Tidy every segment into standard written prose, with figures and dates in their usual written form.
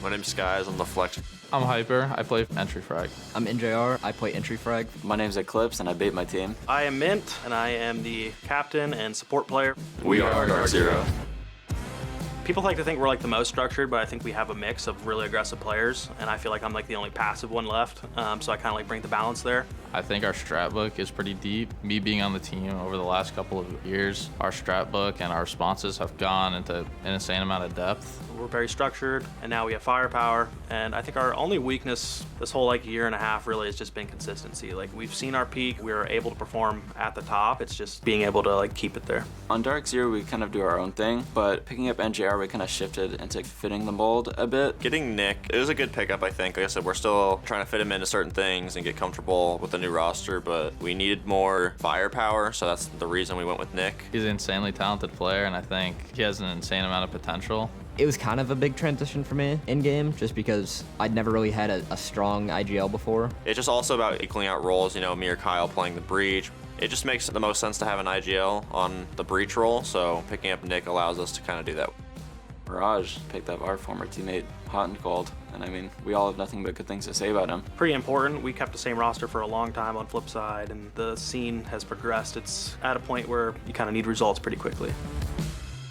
My name's Skies, I'm the flex. I'm Hyper, I play entry frag. I'm NJR, I play entry frag. My name's Eclipse and I bait my team. I am Mint, and I am the captain and support player. We are DarkZero. People like to think we're like the most structured, but I think we have a mix of really aggressive players, and I feel like I'm like the only passive one left, so I kind of like bring the balance there. I think our strat book is pretty deep. Me being on the team over the last couple of years, our strat book and our responses have gone into an insane amount of depth. We're very structured, and now we have firepower, and I think our only weakness this whole like year and a half really has just been consistency. Like, we've seen our peak, we were able to perform at the top, it's just being able to like keep it there. On DarkZero, we kind of do our own thing, but picking up NJR, we kind of shifted into fitting the mold a bit. Getting Nick, it was a good pickup, I think. Like I said, we're still trying to fit him into certain things and get comfortable with the new roster, but we needed more firepower, so that's the reason we went with Nick. He's an insanely talented player, and I think he has an insane amount of potential. It was kind of a big transition for me in-game, just because I'd never really had a strong IGL before. It's just also about equaling out roles, you know, me or Kyle playing the breach. It just makes the most sense to have an IGL on the breach role, so picking up Nick allows us to kind of do that. Mirage picked up our former teammate, Hot and Cold, and I mean, we all have nothing but good things to say about him. Pretty important. We kept the same roster for a long time on Flipside, and the scene has progressed. It's at a point where you kind of need results pretty quickly.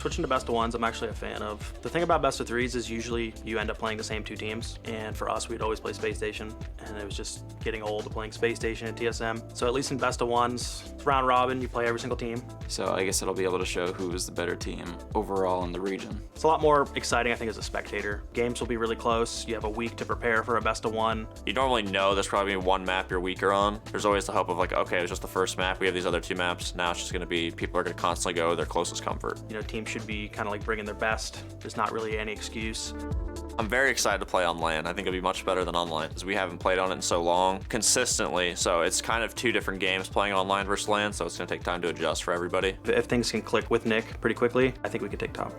Switching to best of ones, I'm actually a fan of. The thing about best of threes is usually you end up playing the same two teams, and for us, we'd always play Space Station, and it was just getting old playing Space Station and TSM. So at least in best of ones, it's round robin, you play every single team. So I guess it'll be able to show who is the better team overall in the region. It's a lot more exciting, I think, as a spectator. Games will be really close. You have a week to prepare for a best of one. You normally know there's probably one map you're weaker on. There's always the hope of like, okay, it was just the first map. We have these other two maps. Now it's just gonna be, people are gonna constantly go their closest comfort. You know, teams should be kind of like bringing their best. There's not really any excuse. I'm very excited to play on LAN. I think it'll be much better than online because we haven't played on it in so long consistently. So it's kind of two different games playing online versus LAN, so it's gonna take time to adjust for everybody. If things can click with Nick pretty quickly, I think we can take top.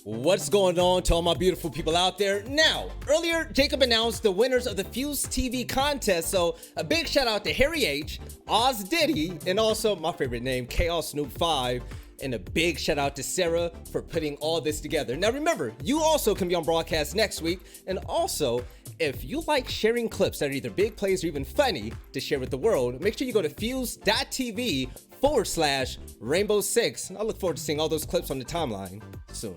What's going on to all my beautiful people out there? Now, earlier, Jacob announced the winners of the Fuse TV contest, so a big shout out to Harry H, Oz Diddy, and also my favorite name, Chaos Snoop 5, and a big shout out to Sarah for putting all this together. Now remember, you also can be on broadcast next week, and also, if you like sharing clips that are either big plays or even funny to share with the world, make sure you go to fuse.tv/Rainbow6, and I look forward to seeing all those clips on the timeline soon.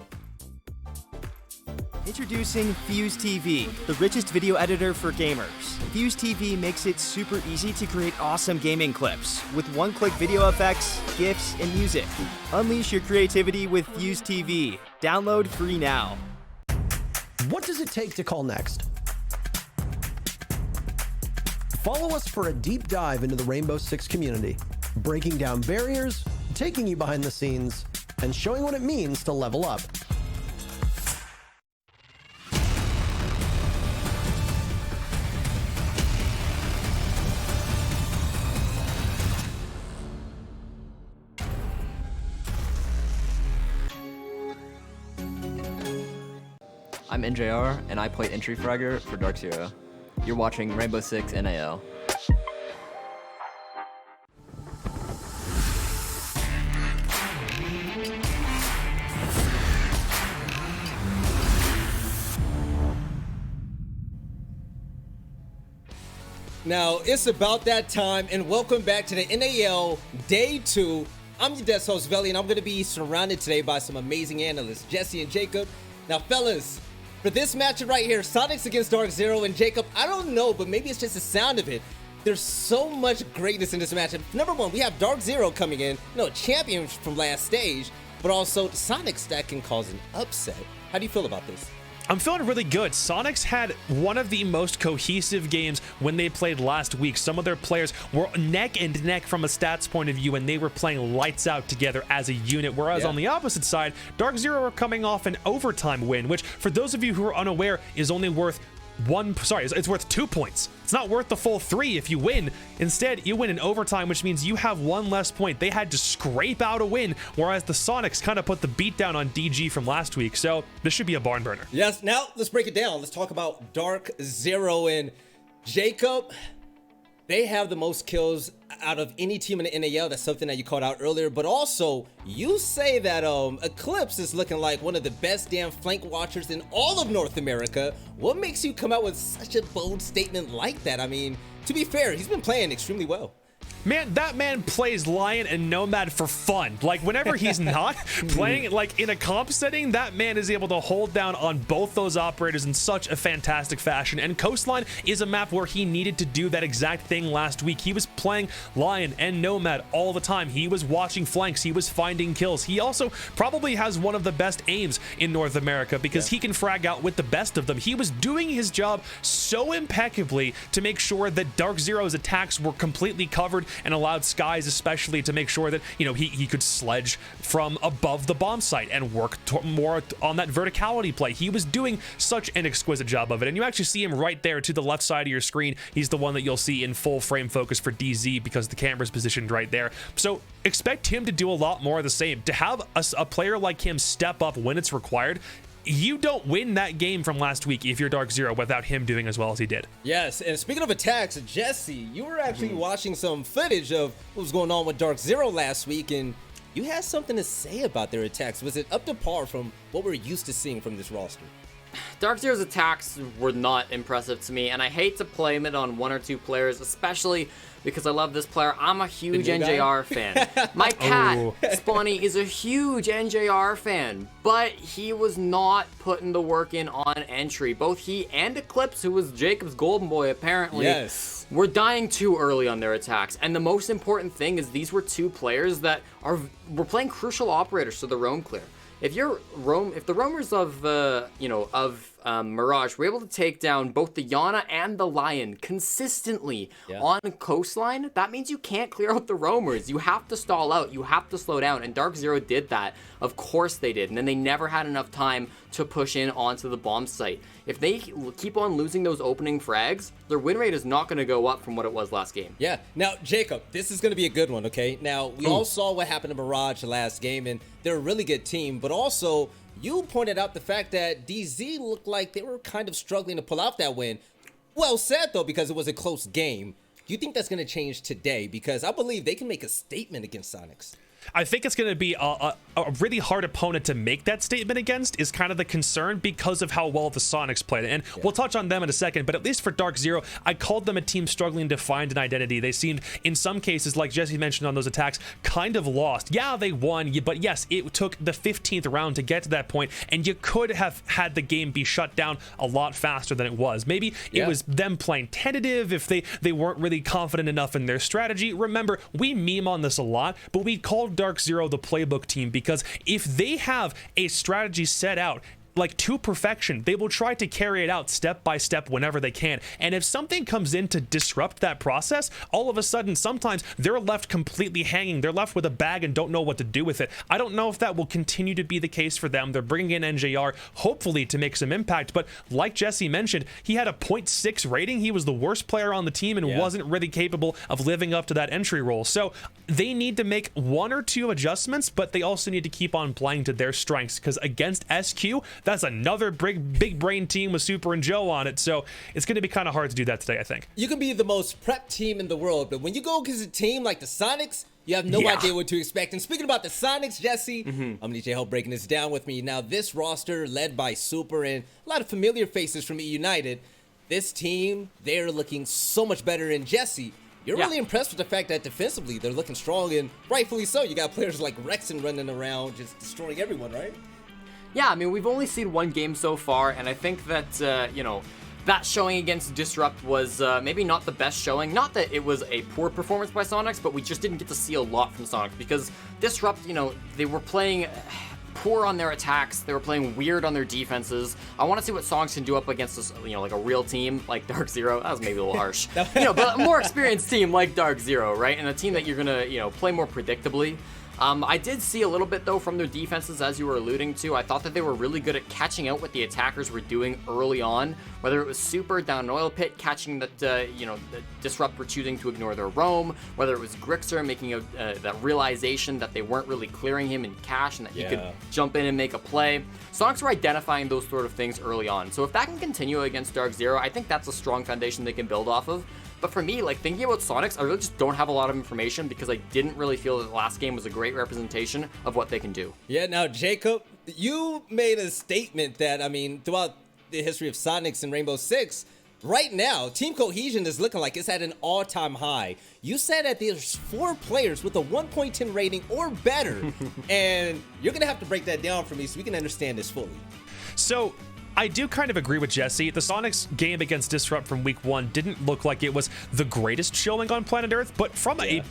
Introducing Fuse TV, the richest video editor for gamers. Fuse TV makes it super easy to create awesome gaming clips with one-click video effects, GIFs, and music. Unleash your creativity with Fuse TV. Download free now. What does it take to call next? Follow us for a deep dive into the Rainbow Six community, breaking down barriers, taking you behind the scenes, and showing what it means to level up. I'm NJR, and I play entry fragger for DarkZero. You're watching Rainbow Six NAL. Now, it's about that time, and welcome back to the NAL Day 2. I'm your desk host, Veli, and I'm going to be surrounded today by some amazing analysts, Jesse and Jacob. Now, fellas, for this matchup right here, Soniqs against DarkZero, and Jacob, I don't know, but maybe it's just the sound of it. There's so much greatness in this matchup. Number one, we have DarkZero coming in, a champion from last stage, but also Soniqs that can cause an upset. How do you feel about this? I'm feeling really good. Soniqs had one of the most cohesive games when they played last week. Some of their players were neck and neck from a stats point of view, and they were playing lights out together as a unit. Whereas on the opposite side, DarkZero are coming off an overtime win, which for those of you who are unaware is only worth it's worth 2 points. It's not worth the full 3 if you win. Instead, you win in overtime, which means you have 1 less point. They had to scrape out a win, whereas the Soniqs kind of put the beat down on DG from last week. So this should be a barn burner. Yes, now let's break it down. Let's talk about DarkZero and Jacob. They have the most kills out of any team in the NAL. That's something that you called out earlier. But also, you say that Eclipse is looking like one of the best damn flank watchers in all of North America. What makes you come out with such a bold statement like that? I mean, to be fair, he's been playing extremely well. Man, that man plays Lion and Nomad for fun. Like, whenever he's not playing, like, in a comp setting, that man is able to hold down on both those operators in such a fantastic fashion. And Coastline is a map where he needed to do that exact thing last week. He was playing Lion and Nomad all the time. He was watching flanks. He was finding kills. He also probably has one of the best aims in North America because he can frag out with the best of them. He was doing his job so impeccably to make sure that DarkZero's attacks were completely covered and allowed Skies especially to make sure that, you know, he could sledge from above the bomb site and work more on that verticality play. He was doing such an exquisite job of it, and you actually see him right there to the left side of your screen. He's the one that you'll see in full frame focus for DZ because the camera's positioned right there. So expect him to do a lot more of the same. To have a player like him step up when it's required, you don't win that game from last week if you're DarkZero without him doing as well as he did. Yes, and speaking of attacks, Jesse, you were actually watching some footage of what was going on with DarkZero last week, and you had something to say about their attacks. Was it up to par from what we're used to seeing from this roster? DarkZero's attacks were not impressive to me, and I hate to blame it on one or two players, especially because I love this player. I'm a huge NJR fan. My cat, Spawny, is a huge NJR fan, but he was not putting the work in on entry. Both he and Eclipse, who was Jacob's golden boy apparently, were dying too early on their attacks. And the most important thing is these were two players that were playing crucial operators to the roam clear. If the roamers of Mirage were able to take down both the Yana and the Lion consistently on Coastline, that means you can't clear out the roamers. You have to stall out. You have to slow down. And DarkZero did that. Of course they did. And then they never had enough time to push in onto the bomb site. If they keep on losing those opening frags, their win rate is not going to go up from what it was last game. Yeah. Now, Jacob, this is going to be a good one, okay? Now, we all saw what happened to Mirage last game, and they're a really good team, but also you pointed out the fact that DZ looked like they were kind of struggling to pull out that win. Well said, though, because it was a close game. Do you think that's going to change today? Because I believe they can make a statement against Soniqs. I think it's going to be a really hard opponent to make that statement against is kind of the concern because of how well the Soniqs played. And we'll touch on them in a second, but at least for DarkZero, I called them a team struggling to find an identity. They seemed, in some cases, like Jesse mentioned on those attacks, kind of lost. Yeah, they won, but yes, it took the 15th round to get to that point, and you could have had the game be shut down a lot faster than it was. Maybe it was them playing tentative if they weren't really confident enough in their strategy. Remember, we meme on this a lot, but we called DarkZero the playbook team because if they have a strategy set out like to perfection, they will try to carry it out step by step whenever they can. And if something comes in to disrupt that process, all of a sudden, sometimes they're left completely hanging. They're left with a bag and don't know what to do with it. I don't know if that will continue to be the case for them. They're bringing in NJR, hopefully to make some impact. But like Jesse mentioned, he had a 0.6 rating. He was the worst player on the team and wasn't really capable of living up to that entry role. So they need to make one or two adjustments, but they also need to keep on playing to their strengths because against SQ, that's another big brain team with Super and Joe on it. So it's going to be kind of hard to do that today, I think. You can be the most prepped team in the world, but when you go against a team like the Soniqs, you have no idea what to expect. And speaking about the Soniqs, Jesse, I'm going to need your help breaking this down with me. Now, this roster led by Super and a lot of familiar faces from E United, this team, they're looking so much better. And Jesse, you're really impressed with the fact that defensively they're looking strong, and rightfully so. You got players like Rexon running around just destroying everyone, right? Yeah, I mean, we've only seen one game so far, and I think that, that showing against Disrupt was maybe not the best showing. Not that it was a poor performance by Soniqs, but we just didn't get to see a lot from Soniqs because Disrupt, they were playing poor on their attacks. They were playing weird on their defenses. I want to see what Soniqs can do up against this, like a real team like DarkZero. That was maybe a little harsh. But a more experienced team like DarkZero, right? And a team that you're going to, play more predictably. I did see a little bit, though, from their defenses, as you were alluding to. I thought that they were really good at catching out what the attackers were doing early on, whether it was Super down an oil pit, catching that, the Disrupt were choosing to ignore their roam, whether it was Grixer making that realization that they weren't really clearing him in cash and that he could jump in and make a play. Soniqs were identifying those sort of things early on. So if that can continue against DarkZero, I think that's a strong foundation they can build off of. But for me, like thinking about Soniqs, I really just don't have a lot of information because I didn't really feel that the last game was a great representation of what they can do. Yeah, now Jacob, you made a statement that, I mean, throughout the history of Soniqs and Rainbow Six, right now, team cohesion is looking like it's at an all-time high. You said that there's 4 players with a 1.10 rating or better, and you're going to have to break that down for me so we can understand this fully. So I do kind of agree with Jesse. The Soniqs game against Disrupt from week 1 didn't look like it was the greatest showing on planet Earth, but from a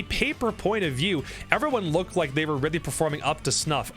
paper point of view, everyone looked like they were really performing up to snuff.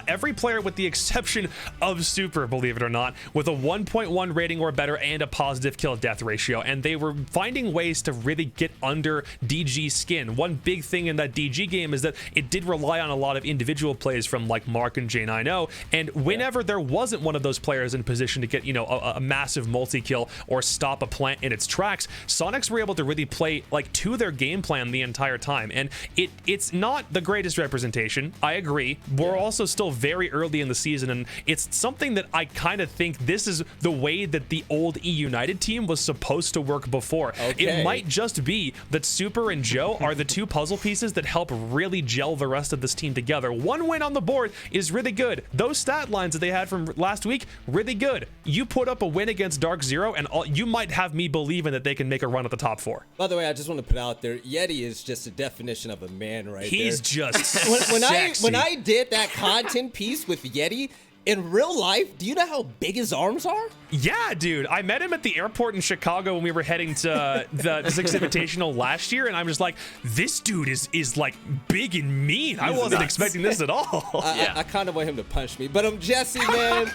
Every player with the exception of Super, believe it or not, with a 1.1 rating or better and a positive kill death ratio, and they were finding ways to really get under DG's skin. One big thing in that DG game is that it did rely on a lot of individual plays from like Mark and J90, and whenever there wasn't one of those players in position to get, you know, a massive multi-kill or stop a plant in its tracks, Soniqs were able to really play like to their game plan the entire time, and it's not the greatest representation. I agree. We're also still very early in the season, and it's something that I kind of think this is the way that the old E United team was supposed to work before. It might just be that Super and Joe are the 2 puzzle pieces that help really gel the rest of this team together. 1 win on the board is really good. Those stat lines that they had from last week, really good. You put up a win against DarkZero, and you might have me believing that they can make a run at the top 4. By the way, I just want to put out there, Yeti is just a definition of a man right He's there. just when sexy. I did that content piece with Yeti, in real life, do you know how big his arms are? Yeah, dude. I met him at the airport in Chicago when we were heading to the Six Invitational last year, and I'm just like, this dude is like big and mean. I wasn't expecting this at all. I kind of want him to punch me, but Jesse, man,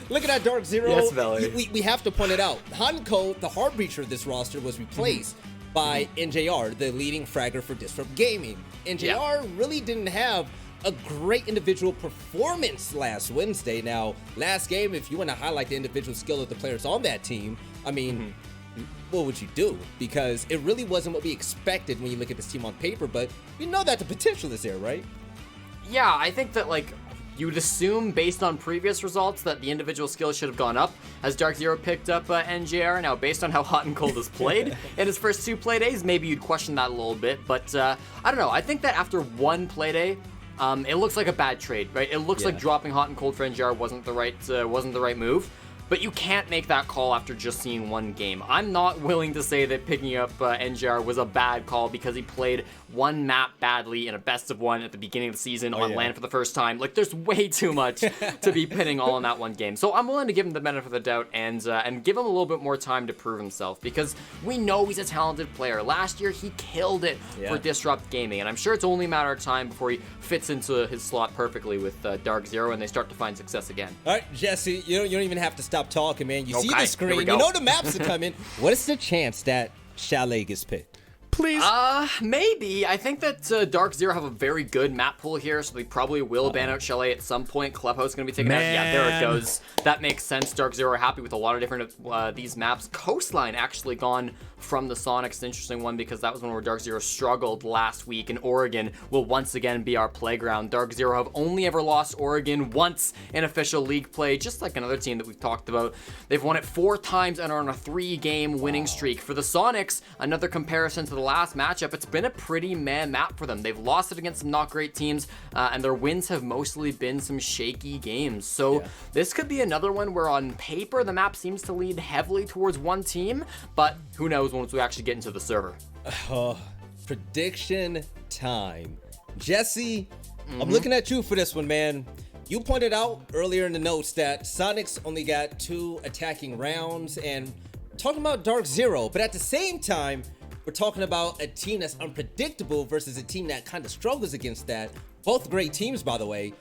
look at that DarkZero. Yes, Valley. We have to point it out. Hanko, the heart breacher of this roster, was replaced by NJR, the leading fragger for Disrupt Gaming. NJR really didn't have a great individual performance last Wednesday. Now, last game, if you want to highlight the individual skill of the players on that team, I mean, what would you do? Because it really wasn't what we expected when you look at this team on paper, but we know that the potential is there, right? Yeah, I think that, like, you would assume, based on previous results, that the individual skills should have gone up as DarkZero picked up NJR. Now, based on how Hot and Cold has played in his first 2 Playdays, maybe you'd question that a little bit, but I don't know. I think that after 1 Playday, it looks like a bad trade, right? It looks like dropping Hot and Cold for NJR wasn't the right move. But you can't make that call after just seeing 1 game. I'm not willing to say that picking up NJR was a bad call because he played 1 map badly in a best of 1 at the beginning of the season on land for the first time. Like, there's way too much to be pinning all on that 1 game. So I'm willing to give him the benefit of the doubt and give him a little bit more time to prove himself, because we know he's a talented player. Last year, he killed it for Disrupt Gaming, and I'm sure it's only a matter of time before he fits into his slot perfectly with DarkZero and they start to find success again. All right, Jesse, you don't even have to stop talking, man. You see the Here we screen. go. You know the maps are coming. What is the chance that Chalet gets picked? Please. Maybe. I think that DarkZero have a very good map pool here, so they probably will ban out Chalet at some point. Clubhouse is going to be taken out. Yeah, there it goes. That makes sense. DarkZero are happy with a lot of different these maps. Coastline actually gone from the Soniqs. An interesting one because that was one where DarkZero struggled last week, and Oregon will once again be our playground. DarkZero have only ever lost Oregon once in official league play, just like another team that we've talked about. They've won it 4 times and are on a 3-game winning streak. For the Soniqs, another comparison to the last matchup, it's been a pretty meh map for them. They've lost it against some not great teams, and their wins have mostly been some shaky games. So this could be another one where on paper the map seems to lead heavily towards one team, but who knows once we actually get into the server. Prediction time. Jesse, I'm looking at you for this one, man. You pointed out earlier in the notes that Soniqs only got 2 attacking rounds, and talking about DarkZero, but at the same time, we're talking about a team that's unpredictable versus a team that kind of struggles against that. Both great teams, by the way.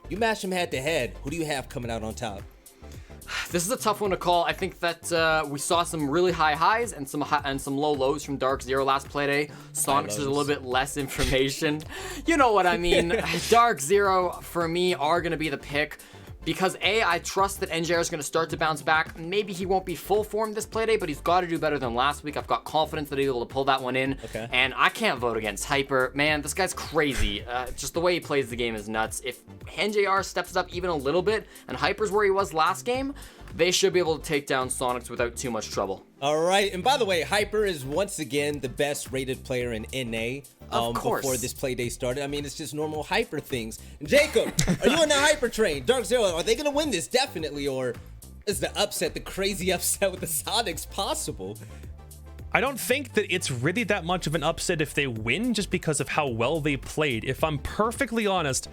You match them head to head. Who do you have coming out on top? This is a tough one to call. I think that we saw some really high highs and some low lows from DarkZero last Playday. Soniqs is a little bit less information. You know what I mean. DarkZero, for me, are going to be the pick. Because A, I trust that NJR is going to start to bounce back. Maybe he won't be full form this Playday, but he's got to do better than last week. I've got confidence that he'll be able to pull that one in. Okay. And I can't vote against Hyper. Man, this guy's crazy. Just the way he plays the game is nuts. If NJR steps up even a little bit and Hyper's where he was last game, they should be able to take down Soniqs without too much trouble. All right, and by the way, Hyper is once again the best rated player in NA. Of course. Before this Playday started. I mean, it's just normal Hyper things. Jacob, are you on the Hyper train? DarkZero, are they gonna win this definitely, or is the upset, the crazy upset with the Soniqs possible? I don't think that it's really that much of an upset if they win just because of how well they played. If I'm perfectly honest,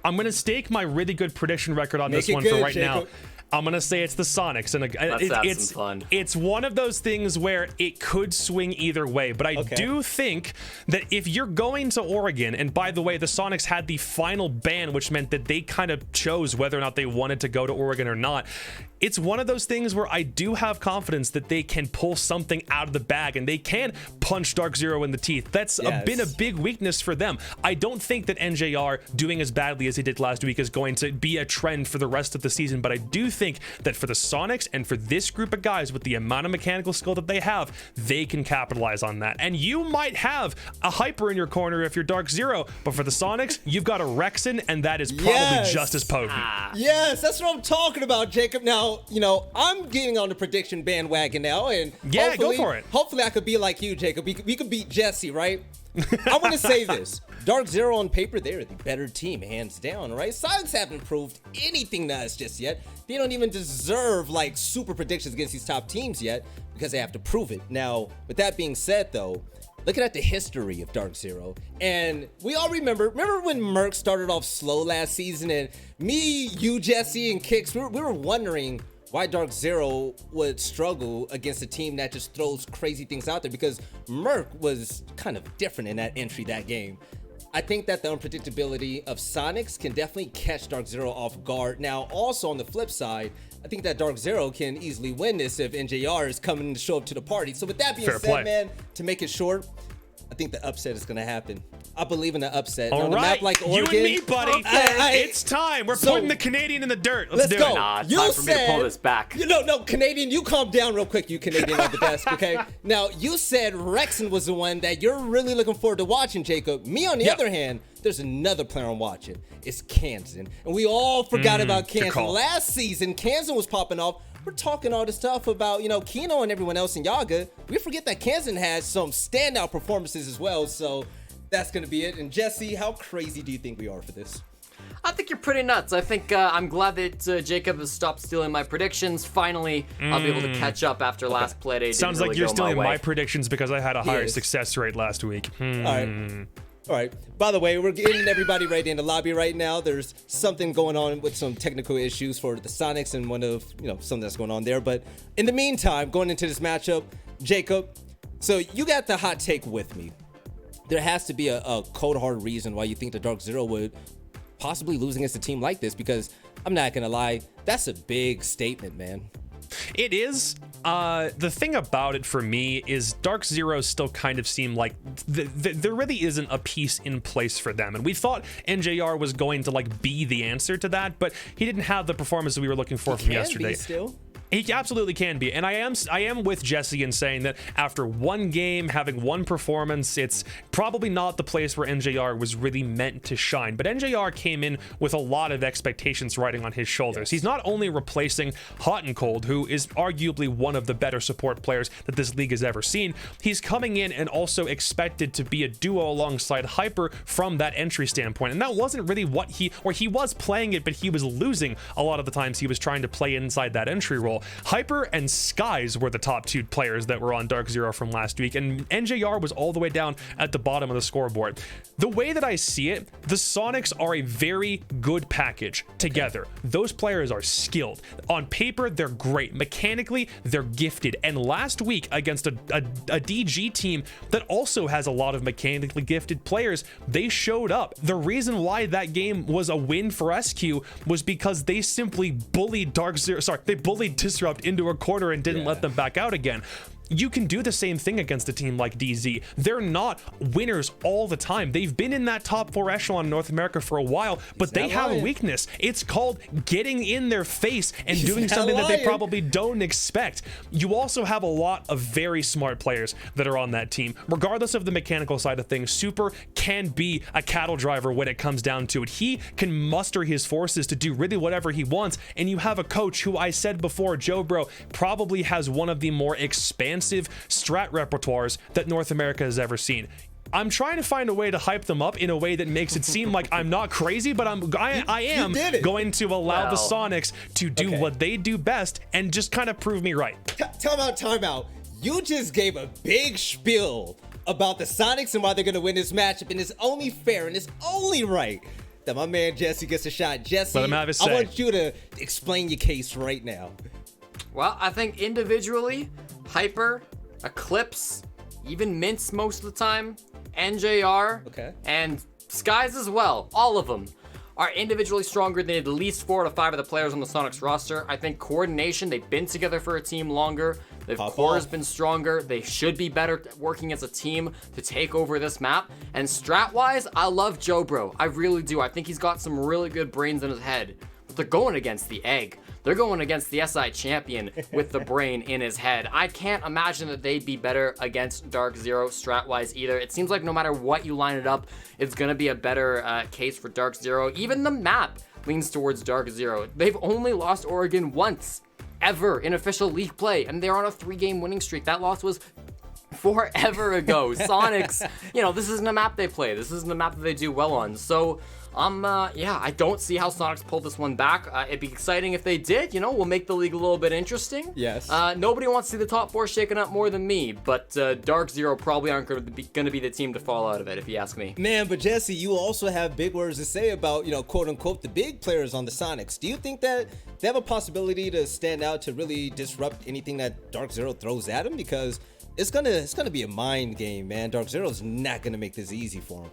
I'm going to stake my really good prediction record on this one for right now. I'm going to say it's the Soniqs. And Let's have some fun. It's one of those things where it could swing either way. But I do think that if you're going to Oregon, and by the way, the Soniqs had the final ban, which meant that they kind of chose whether or not they wanted to go to Oregon or not. It's one of those things where I do have confidence that they can pull something out of the bag and they can punch DarkZero in the teeth. That's been a big weakness for them. I don't think that NJR doing as badly as he did last week is going to be a trend for the rest of the season, but I do think that for the Soniqs and for this group of guys with the amount of mechanical skill that they have, they can capitalize on that. And you might have a Hyper in your corner if you're DarkZero, but for the Soniqs, you've got a Rexen, and that is probably just as potent. Yes, that's what I'm talking about, Jacob. Now, you know, I'm getting on the prediction bandwagon now, and yeah, go for it. Hopefully I could be like you, Jacob. We could beat Jesse, right? I want to say this. DarkZero on paper, they're the better team, hands down, right? Soniqs haven't proved anything to us just yet. They don't even deserve, like, super predictions against these top teams yet because they have to prove it. Now, with that being said, though, looking at the history of DarkZero, and we all remember when Merc started off slow last season, and me, you, Jesse, and Kix, we were wondering why DarkZero would struggle against a team that just throws crazy things out there, because Merc was kind of different in that entry, that game. I think that the unpredictability of Soniqs can definitely catch DarkZero off guard. Now, also on the flip side, I think that DarkZero can easily win this if NJR is coming to show up to the party. So with that being said, man, to make it short, I think the upset is going to happen. I believe in the upset. All on a right, map like Oregon, you and me, buddy. It's time. We're putting the Canadian in the dirt. Let's do go. it. Nah, it's time for me to pull this back. No, Canadian, you calm down real quick. You Canadian are the best, okay? Now, you said Rexen was the one that you're really looking forward to watching, Jacob. Me, on the other hand, there's another player I'm watching. It's Kansan. And we all forgot about Kansan. Last season, Kansan was popping off. We're talking all this stuff about, you know, Kino and everyone else in Yaga. We forget that Kansan has some standout performances as well. So that's going to be it. And Jesse, how crazy do you think we are for this? I think you're pretty nuts. I think I'm glad that Jacob has stopped stealing my predictions. Finally, I'll be able to catch up after last Playday. Sounds like you're stealing my predictions because I had a higher success rate last week. All right. By the way, we're getting everybody right in the lobby right now. There's something going on with some technical issues for the Soniqs and one of, you know, something that's going on there. But in the meantime, going into this matchup, Jacob, so you got the hot take with me. There has to be a cold hard reason why you think the DarkZero would possibly lose against a team like this, because I'm not going to lie, that's a big statement, man. It is. The thing about it for me is DarkZero still kind of seemed like there really isn't a piece in place for them. And we thought NJR was going to like be the answer to that, but he didn't have the performance that we were looking for from yesterday. He absolutely can be. And I am with Jesse in saying that after one game, having one performance, it's probably not the place where NJR was really meant to shine. But NJR came in with a lot of expectations riding on his shoulders. He's not only replacing Hot and Cold, who is arguably one of the better support players that this league has ever seen. He's coming in and also expected to be a duo alongside Hyper from that entry standpoint. And that wasn't really what he was playing it, but he was losing a lot of the times he was trying to play inside that entry role. Hyper and Skies were the top two players that were on DarkZero from last week, and NJR was all the way down at the bottom of the scoreboard. The way that I see it, the Soniqs are a very good package together. Those players are skilled. On paper, they're great. Mechanically, they're gifted. And last week against a DG team that also has a lot of mechanically gifted players, they showed up. The reason why that game was a win for SQ was because they simply bullied DarkZero. Sorry, they bullied Disrupt into a corner and didn't let them back out again. you can do the same thing against a team like DZ. They're not winners all the time. They've been in that top 4 echelon in North America for a while, but they have a weakness. It's called getting in their face and doing something that they probably don't expect. You also have a lot of very smart players that are on that team. Regardless of the mechanical side of things, Super can be a cattle driver when it comes down to it. He can muster his forces to do really whatever he wants, and you have a coach who I said before, Joe Bro, probably has one of the more expansive strat repertoires that North America has ever seen. I'm trying to find a way to hype them up in a way that makes it seem like I'm not crazy, but I am going to allow the Soniqs to do what they do best and just kind of prove me right. Time out. You just gave a big spiel about the Soniqs and why they're going to win this matchup, and it's only fair and it's only right that my man Jesse gets a shot. Jesse, Let him have his say. I want you to explain your case right now. Well, I think individually, Hyper, Eclipse, even Mints most of the time, NJR, and Skies as well, all of them are individually stronger than at least 4 out of 5 of the players on the Soniqs roster. I think coordination, they've been together for a team longer. Their core has been stronger. They should be better working as a team to take over this map. And strat-wise, I love Joe Bro. I really do. I think he's got some really good brains in his head. But they're going against the egg. They're going against the SI champion with the brain in his head. I can't imagine that they'd be better against DarkZero strat-wise either. It seems like no matter what you line it up, it's going to be a better case for DarkZero. Even the map leans towards DarkZero. They've only lost Oregon once, ever, in official league play, and they're on a 3-game winning streak. That loss was forever ago. Soniqs, this isn't a map they play. This isn't a map that they do well on. So, I don't see how Soniqs pull this one back. It'd be exciting if they did. We'll make the league a little bit interesting. Yes. Nobody wants to see the top 4 shaken up more than me, but DarkZero probably aren't going to be the team to fall out of it, if you ask me. Man, but Jesse, you also have big words to say about, quote unquote, the big players on the Soniqs. Do you think that they have a possibility to stand out to really disrupt anything that DarkZero throws at them? Because it's gonna be a mind game, man. DarkZero's not gonna make this easy for them.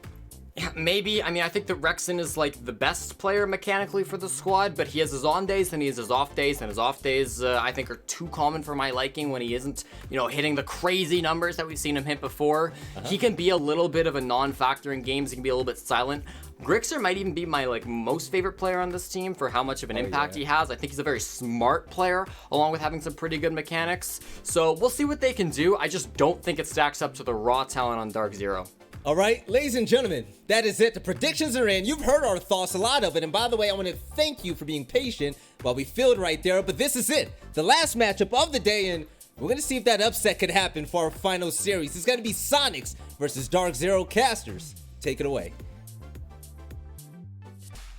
Yeah, maybe. I mean, I think that Rexon is like the best player mechanically for the squad, but he has his on days and he has his off days, and his off days I think are too common for my liking when he isn't, hitting the crazy numbers that we've seen him hit before. He can be a little bit of a non-factor in games. He can be a little bit silent. Grixer might even be my most favorite player on this team for how much of an impact he has. I think he's a very smart player, along with having some pretty good mechanics. So we'll see what they can do. I just don't think it stacks up to the raw talent on DarkZero. All right, ladies and gentlemen, that is it. The predictions are in. You've heard our thoughts, a lot of it. And by the way, I want to thank you for being patient while we filled right there. But this is it, the last matchup of the day, and we're going to see if that upset could happen for our final series. It's going to be Soniqs versus DarkZero casters. Take it away.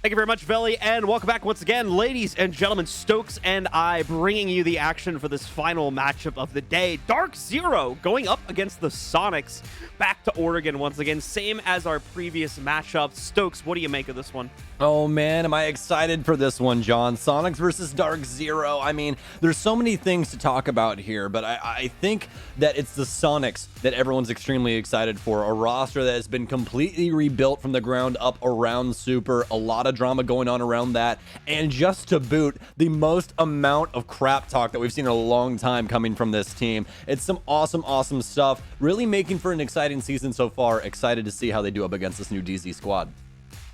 Thank you very much, Veli, and welcome back once again, ladies and gentlemen. Stokes and I bringing you the action for this final matchup of the day. DarkZero going up against the Soniqs. Back to Oregon once again, same as our previous matchup. Stokes, what do you make of this one? Oh man, am I excited for this one, John. Soniqs versus DarkZero. I mean, there's so many things to talk about here, but I think that it's the Soniqs that everyone's extremely excited for. A roster that has been completely rebuilt from the ground up around Super. A lot of drama going on around that, and just to boot, the most amount of crap talk that we've seen in a long time coming from this team. It's some awesome stuff, really making for an exciting season so far. Excited to see how they do up against this new DZ squad.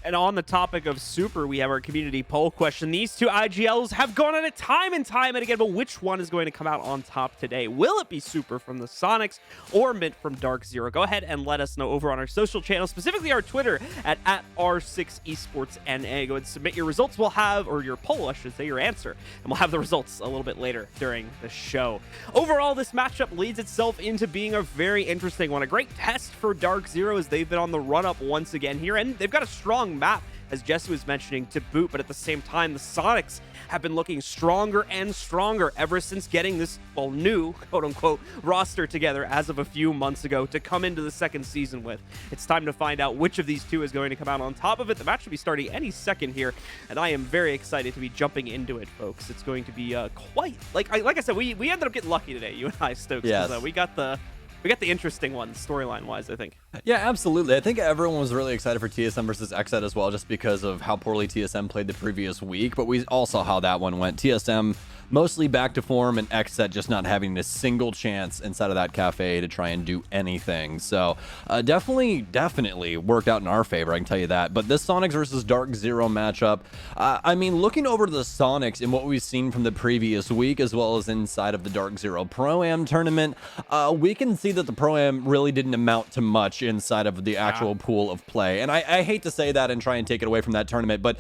And on the topic of Super, we have our community poll question. These two IGLs have gone on it time and again, but which one is going to come out on top today? Will it be Super from the Soniqs or Mint from DarkZero? Go ahead and let us know over on our social channels, specifically our Twitter at R6esportsNA. Go ahead and submit your results. We'll have, or your poll, I should say, your answer, and we'll have the results a little bit later during the show. Overall, this matchup leads itself into being a very interesting one. A great test for DarkZero as they've been on the run-up once again here, and they've got a strong map, as Jesse was mentioning, to boot, but at the same time, the Soniqs have been looking stronger and stronger ever since getting this, well, new, quote-unquote, roster together as of a few months ago to come into the second season with. It's time to find out which of these two is going to come out on top of it. The match should be starting any second here, and I am very excited to be jumping into it, folks. It's going to be quite, like I said, we ended up getting lucky today, you and I, Stokes. Yes. We got the we got the interesting ones storyline-wise, I think. Yeah, absolutely. I think everyone was really excited for TSM versus XZ as well, just because of how poorly TSM played the previous week. But we all saw how that one went. TSM mostly back to form, and XZ just not having a single chance inside of that cafe to try and do anything. So definitely worked out in our favor, I can tell you that. But this Soniqs versus DarkZero matchup, I mean, looking over to the Soniqs and what we've seen from the previous week, as well as inside of the DarkZero Pro-Am tournament, we can see that the Pro-Am really didn't amount to much inside of the actual pool of play. And I hate to say that and try and take it away from that tournament, but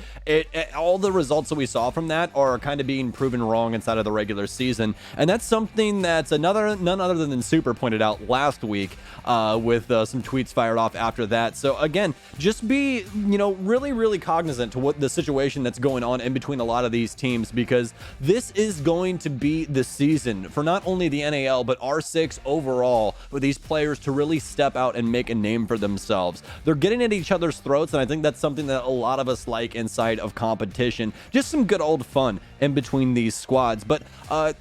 all the results that we saw from that are kind of being proven wrong inside of the regular season. And that's something that's none other than Super pointed out last week with some tweets fired off after that. So again, just be, really cognizant to what the situation that's going on in between a lot of these teams, because this is going to be the season for not only the NAL, but R6 overall, for these players to really step out and make a name for themselves. They're getting at each other's throats, and I think that's something that a lot of us like inside of competition. Just some good old fun in between these squads. But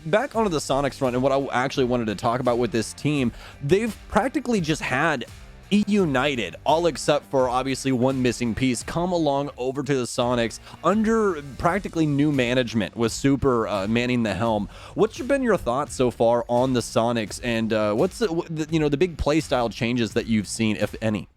back onto the Soniqs front, and what I actually wanted to talk about with this team, they've practically just had United, all except for obviously one missing piece, come along over to the Soniqs under practically new management with Super manning the helm. What's been your thoughts so far on the Soniqs, and what's the big playstyle changes that you've seen, if any?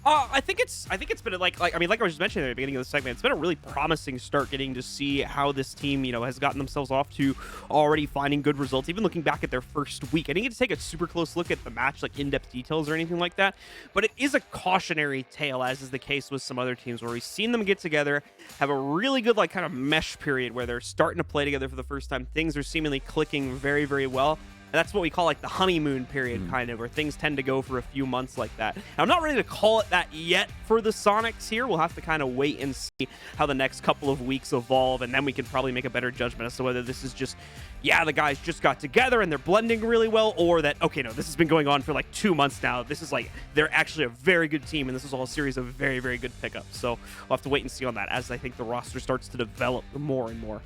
I think it's been like I was just mentioning at the beginning of the segment, it's been a really promising start getting to see how this team, has gotten themselves off to already finding good results, even looking back at their first week. I didn't get to take a super close look at the match, like in-depth details or anything like that, but it is a cautionary tale, as is the case with some other teams where we've seen them get together, have a really good kind of mesh period where they're starting to play together for the first time. Things are seemingly clicking very, very well. And that's what we call the honeymoon period, kind of, where things tend to go for a few months like that. And I'm not ready to call it that yet for the Soniqs here. We'll have to kind of wait and see how the next couple of weeks evolve, and then we can probably make a better judgment as to whether this is just, the guys just got together and they're blending really well, or that, okay, no, this has been going on for 2 months now. This is they're actually a very good team, and this is all a series of very, very good pickups. So we'll have to wait and see on that as I think the roster starts to develop more and more.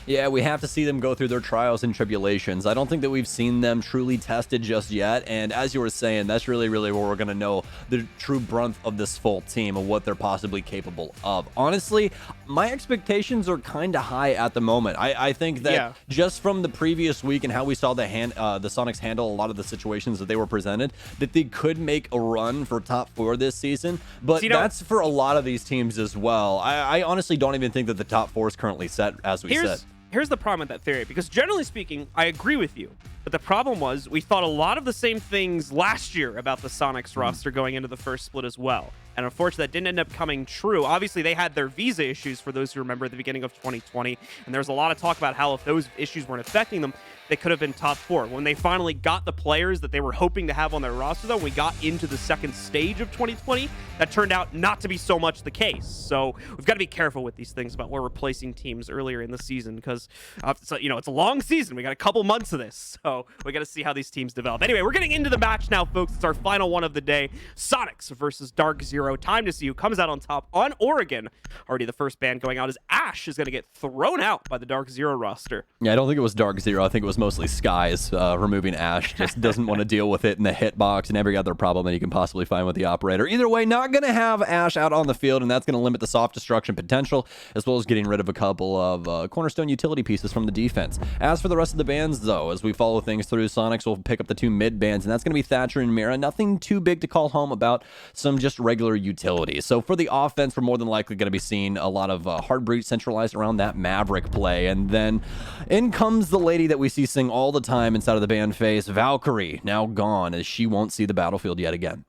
Yeah, we have to see them go through their trials and tribulations. I don't think that we've seen them truly tested just yet. And as you were saying, that's really, really where we're going to know the true brunt of this full team and what they're possibly capable of. Honestly, my expectations are kind of high at the moment. I think that just from the previous week and how we saw the Soniqs handle a lot of the situations that they were presented, that they could make a run for top 4 this season. But that's for a lot of these teams as well. I honestly don't even think that the top 4 is currently set, as we said. Here's the problem with that theory, because generally speaking, I agree with you. But the problem was we thought a lot of the same things last year about the Soniqs roster going into the first split as well. And unfortunately, that didn't end up coming true. Obviously, they had their visa issues, for those who remember, at the beginning of 2020. And there was a lot of talk about how if those issues weren't affecting them, they could have been top 4. When they finally got the players that they were hoping to have on their roster, though, when we got into the second stage of 2020, that turned out not to be so much the case. So we've got to be careful with these things about where we're placing teams earlier in the season, because it's a long season. We got a couple months of this, so we got to see how these teams develop. Anyway, we're getting into the match now, folks. It's our final one of the day. Soniqs versus DarkZero. Time to see who comes out on top on Oregon. Already the first ban going out is Ash is going to get thrown out by the DarkZero roster. Yeah, I don't think it was DarkZero. I think it was mostly Skies removing Ash. Just doesn't want to deal with it in the hitbox and every other problem that you can possibly find with the operator. Either way, not going to have Ash out on the field, and that's going to limit the soft destruction potential, as well as getting rid of a couple of cornerstone utility pieces from the defense. As for the rest of the bans, though, as we follow things through, Soniqs will pick up the 2 mid bans, and that's going to be Thatcher and Mira. Nothing too big to call home about, some just regular utility. So for the offense, we're more than likely going to be seeing a lot of Heartbreed centralized around that Maverick play. And then in comes the lady that we see sing all the time inside of the band phase, Valkyrie, now gone, as she won't see the battlefield yet again.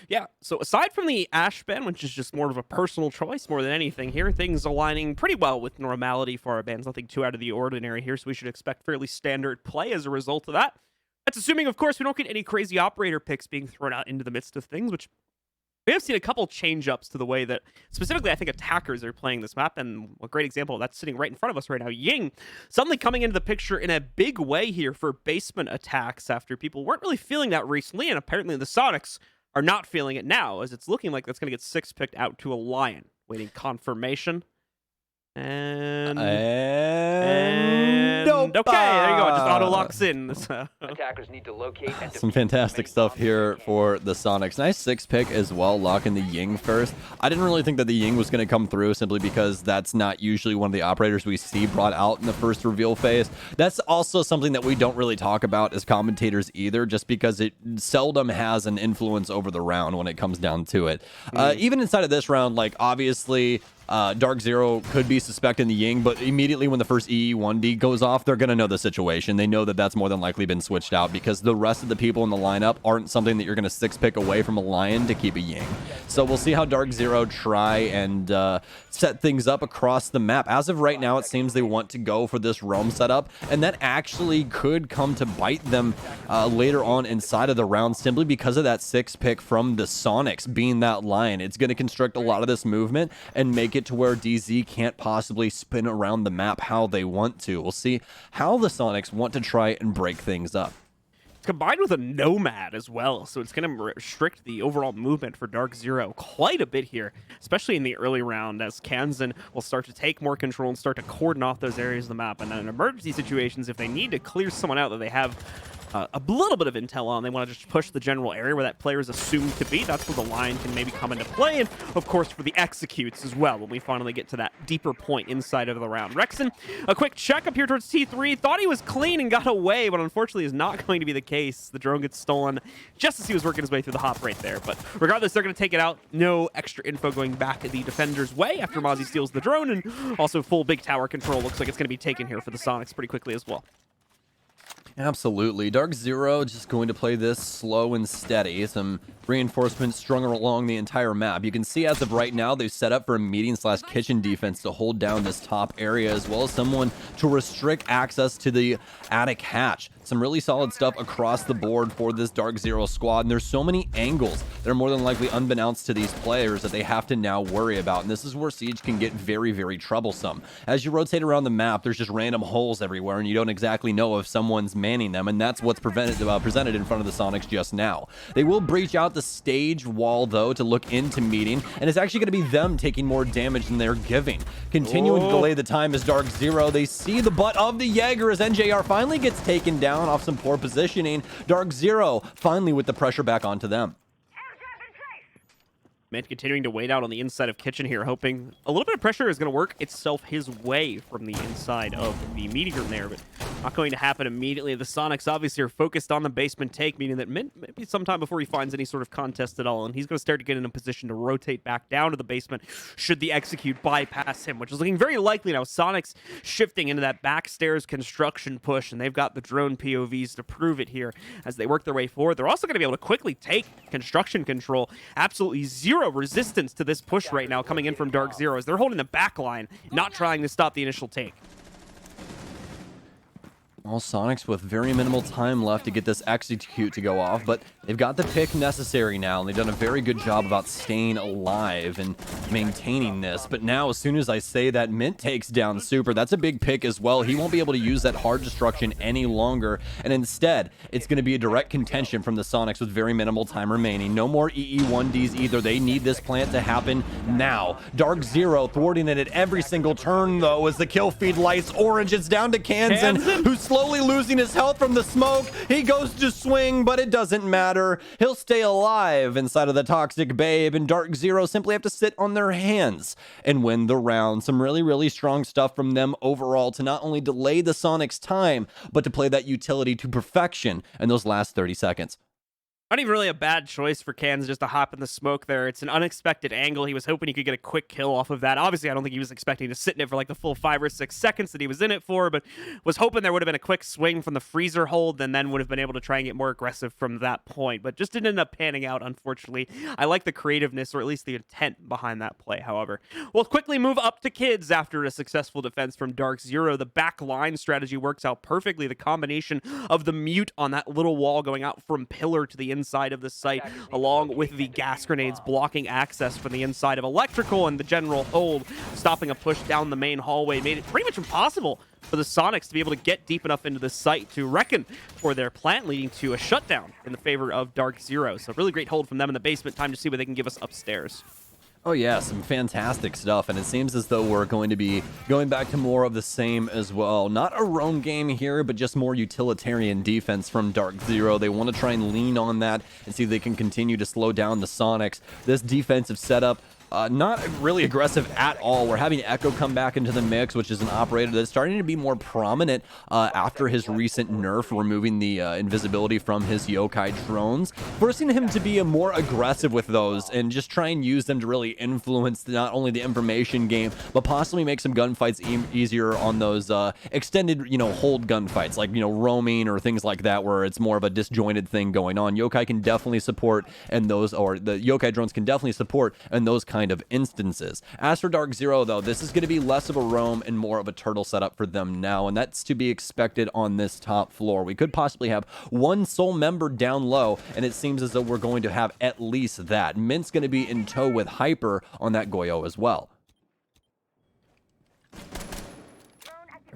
Yeah, so aside from the Ash ban, which is just more of a personal choice more than anything here, things aligning pretty well with normality for our bans. Nothing too out of the ordinary here, so we should expect fairly standard play as a result of that. That's assuming, of course, we don't get any crazy operator picks being thrown out into the midst of things, which we have seen a couple change-ups to the way that, specifically, I think attackers are playing this map, and a great example of that's sitting right in front of us right now. Ying suddenly coming into the picture in a big way here for basement attacks after people weren't really feeling that recently, and apparently the Soniqs are not feeling it now, as it's looking like that's going to get 6 picked out to a Lion. Waiting confirmation. And nope. okay, there you go. It just auto locks in. Attackers need to locate and Some fantastic stuff here for the Sonics. Nice 6-pick as well, locking the Ying first. I didn't really think that the Ying was going to come through simply because that's not usually one of the operators we see brought out in the first reveal phase. That's also something that we don't really talk about as commentators either, just because it seldom has an influence over the round when it comes down to it. Even inside of this round, like obviously DarkZero could be suspecting the Ying, but immediately when the first EE1D goes off, they're going to know the situation. They know that that's more than likely been switched out because the rest of the people in the lineup aren't something that you're going to 6-pick away from a Lion to keep a Ying. So we'll see how DarkZero try and set things up across the map. As of right now, it seems they want to go for this Realm setup, and that actually could come to bite them later on inside of the round simply because of that 6-pick from the Sonics being that Lion. It's going to constrict a lot of this movement and make it to where DZ can't possibly spin around the map how they want to. We'll see how the Sonics want to try and break things up. It's combined with a Nomad as well, so it's going to restrict the overall movement for DarkZero quite a bit here, especially in the early round, as Kansan will start to take more control and start to cordon off those areas of the map. And in emergency situations, if they need to clear someone out that they have a little bit of intel on, they want to just push the general area where that player is assumed to be. That's where the Lion can maybe come into play, and of course for the executes as well when we finally get to that deeper point inside of the round. Rexon, a quick check up here towards T3, thought he was clean and got away, but unfortunately is not going to be the case. The drone gets stolen just as he was working his way through the hop right there, but regardless, they're going to take it out. No extra info going back the defender's way after Mozzie steals the drone, and also full big tower control looks like it's going to be taken here for the Sonics pretty quickly as well. Absolutely. DarkZero just going to play this slow and steady. Some reinforcements strung along the entire map. You can see as of right now, they've set up for a meeting/kitchen defense to hold down this top area, as well as someone to restrict access to the attic hatch. Some really solid stuff across the board for this DarkZero squad, and there's so many angles that are more than likely unbeknownst to these players that they have to now worry about, and this is where Siege can get very, very troublesome. As you rotate around the map, there's just random holes everywhere, and you don't exactly know if someone's manning them, and that's what's presented in front of the Sonics just now. They will breach out the stage wall, though, to look into meeting, and it's actually going to be them taking more damage than they're giving. Continuing to delay the time as DarkZero, they see the butt of the Jaeger as NJR finally gets taken down off some poor positioning. DarkZero finally with the pressure back onto them. Mint continuing to wait out on the inside of kitchen here, hoping a little bit of pressure is going to work itself his way from the inside of the meteor there, but not going to happen immediately. The Sonics obviously are focused on the basement take, meaning that Mint maybe sometime before he finds any sort of contest at all, and he's going to start to get in a position to rotate back down to the basement should the execute bypass him, which is looking very likely now. Sonics shifting into that backstairs construction push, and they've got the drone POVs to prove it here as they work their way forward. They're also going to be able to quickly take construction control. Absolutely zero resistance to this push right now coming in from DarkZero as they're holding the back line, not trying to stop the initial take. All Sonics with very minimal time left to get this execute to go off, but they've got the pick necessary now, and they've done a very good job about staying alive and maintaining this. But now, as soon as I say that, Mint takes down Super. That's a big pick as well. He won't be able to use that hard destruction any longer, and instead, it's going to be a direct contention from the Sonics with very minimal time remaining. No more EE1Ds either. They need this plant to happen now. DarkZero thwarting it at every single turn, though, as the kill feed lights orange. It's down to Kansan, who's slowly losing his health from the smoke. He goes to swing, but it doesn't matter. He'll stay alive inside of the Toxic Babe, and DarkZero simply have to sit on their hands and win the round. Some really, really strong stuff from them overall to not only delay the Sonics' time, but to play that utility to perfection in those last 30 seconds. Not even really a bad choice for Cans just to hop in the smoke there. It's an unexpected angle. He was hoping he could get a quick kill off of that. Obviously, I don't think he was expecting to sit in it for like the full 5 or 6 seconds that he was in it for, but was hoping there would have been a quick swing from the freezer hold and then would have been able to try and get more aggressive from that point, but just didn't end up panning out, unfortunately. I like the creativeness, or at least the intent behind that play, however. We'll quickly move up to kids after a successful defense from DarkZero. The back line strategy works out perfectly. The combination of the mute on that little wall going out from pillar to the inside of the site, along with the gas grenades blocking access from the inside of electrical and the general hold, stopping a push down the main hallway, made it pretty much impossible for the Sonics to be able to get deep enough into the site to reckon for their plant, leading to a shutdown in the favor of DarkZero. So really great hold from them in the basement. Time to see what they can give us upstairs. Oh yeah, some fantastic stuff, and it seems as though we're going to be going back to more of the same as well. Not a roam game here, but just more utilitarian defense from DarkZero. They want to try and lean on that and see if they can continue to slow down the Soniqs. This defensive setup, not really aggressive at all. We're having Echo come back into the mix, which is an operator that's starting to be more prominent after his recent nerf, removing the invisibility from his yokai drones, forcing him to be more aggressive with those and just try and use them to really influence not only the information game, but possibly make some gunfights easier on those extended, hold gunfights, like, roaming or things like that, where it's more of a disjointed thing going on. Yokai can definitely support, and those, or the yokai drones can definitely support in those kind of instances. As for DarkZero, though, this is going to be less of a roam and more of a turtle setup for them now, and that's to be expected on this top floor. We could possibly have one sole member down low, and it seems as though we're going to have at least that. Mint's going to be in tow with Hyper on that Goyo as well.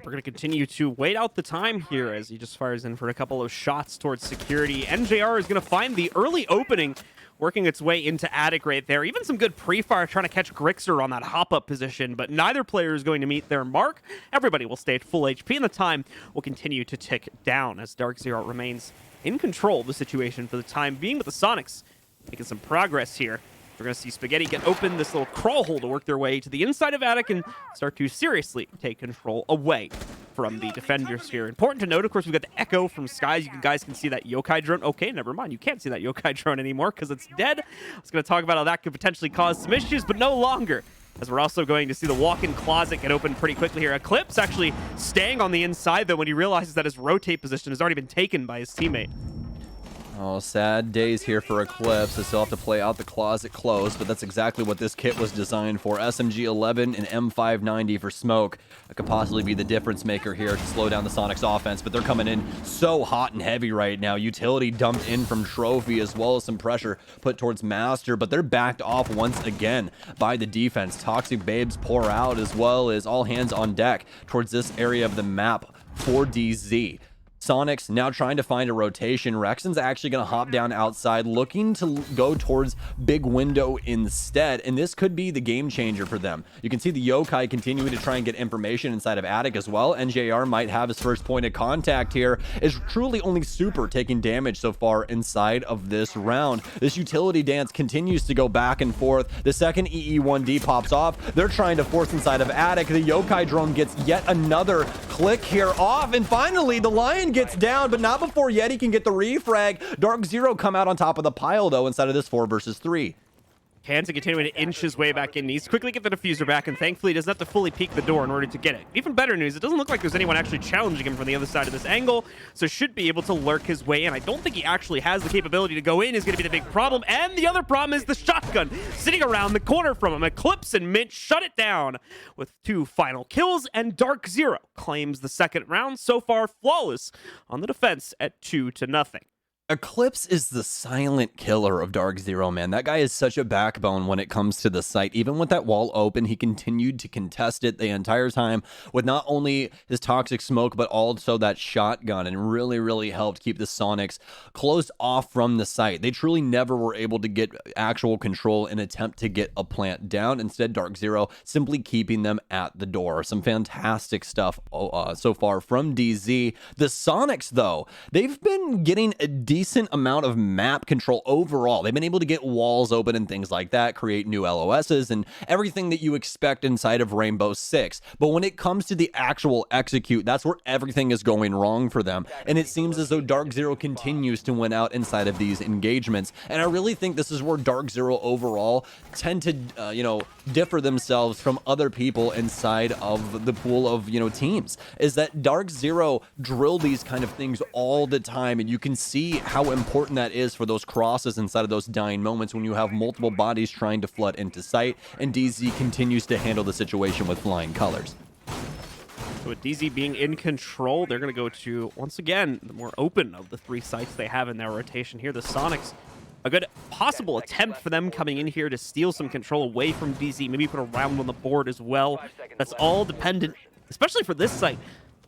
We're going to continue to wait out the time here as he just fires in for a couple of shots towards security. NJR is going to find the early opening, working its way into Attic right there. Even some good pre-fire trying to catch Grixer on that hop-up position, but neither player is going to meet their mark. Everybody will stay at full HP, and the time will continue to tick down as DarkZero remains in control of the situation for the time being, but the Soniqs making some progress here. We're going to see Spaghetti get open this little crawl hole to work their way to the inside of Attic and start to seriously take control away from the defenders here. Important to note, of course, we've got the Echo from Skies. You guys can see that yokai drone. Okay, never mind. You can't see that yokai drone anymore because it's dead. I was going to talk about how that could potentially cause some issues, but no longer, as we're also going to see the walk-in closet get open pretty quickly here. Eclipse actually staying on the inside, though, when he realizes that his rotate position has already been taken by his teammate. Oh, sad days here for Eclipse. They still have to play out the closet close, but that's exactly what this kit was designed for. SMG-11 and M590 for smoke. That could possibly be the difference maker here to slow down the Soniqs offense, but they're coming in so hot and heavy right now. Utility dumped in from Trophy, as well as some pressure put towards Master, but they're backed off once again by the defense. Toxic Babes pour out, as well as all hands on deck towards this area of the map for DZ. Soniqs now trying to find a rotation. Rexon's actually going to hop down outside, looking to go towards Big Window instead, and this could be the game changer for them. You can see the yokai continuing to try and get information inside of Attic as well. NJR might have his first point of contact here. Is truly only Super taking damage so far inside of this round. This utility dance continues to go back and forth. The second EE1D pops off. They're trying to force inside of Attic. The yokai drone gets yet another click here off, and finally the Lion gets down, but not before Yeti can get the refrag. DarkZero come out on top of the pile, though, inside of this 4 versus 3. Hanson continuing to inch his way back in. Needs to quickly get the diffuser back, and thankfully doesn't have to fully peek the door in order to get it. Even better news, it doesn't look like there's anyone actually challenging him from the other side of this angle, so should be able to lurk his way in. I don't think he actually has the capability to go in is going to be the big problem, and the other problem is the shotgun sitting around the corner from him. Eclipse and Mint shut it down with 2 final kills, and DarkZero claims the second round. So far, flawless on the defense at 2-0. Eclipse is the silent killer of DarkZero, man. That guy is such a backbone when it comes to the site. Even with that wall open, he continued to contest it the entire time with not only his toxic smoke, but also that shotgun, and really helped keep the Soniqs closed off from the site. They truly never were able to get actual control and attempt to get a plant down. Instead, DarkZero simply keeping them at the door. Some fantastic stuff so far from DZ. The Soniqs, though, they've been getting a decent amount of map control overall. They've been able to get walls open and things like that, create new LOSs and everything that you expect inside of Rainbow Six. But when it comes to the actual execute, that's where everything is going wrong for them. And it seems as though DarkZero continues to win out inside of these engagements. And I really think this is where DarkZero overall tend to, differ themselves from other people inside of the pool of, teams. Is that DarkZero drill these kind of things all the time, and you can see how important that is for those crosses inside of those dying moments when you have multiple bodies trying to flood into sight, and DZ continues to handle the situation with flying colors. So with DZ being in control, they're going to go to, once again, the more open of the 3 sites they have in their rotation here. The Soniqs, a good possible attempt for them coming in here to steal some control away from DZ, maybe put a round on the board as well. That's all dependent, especially for this site,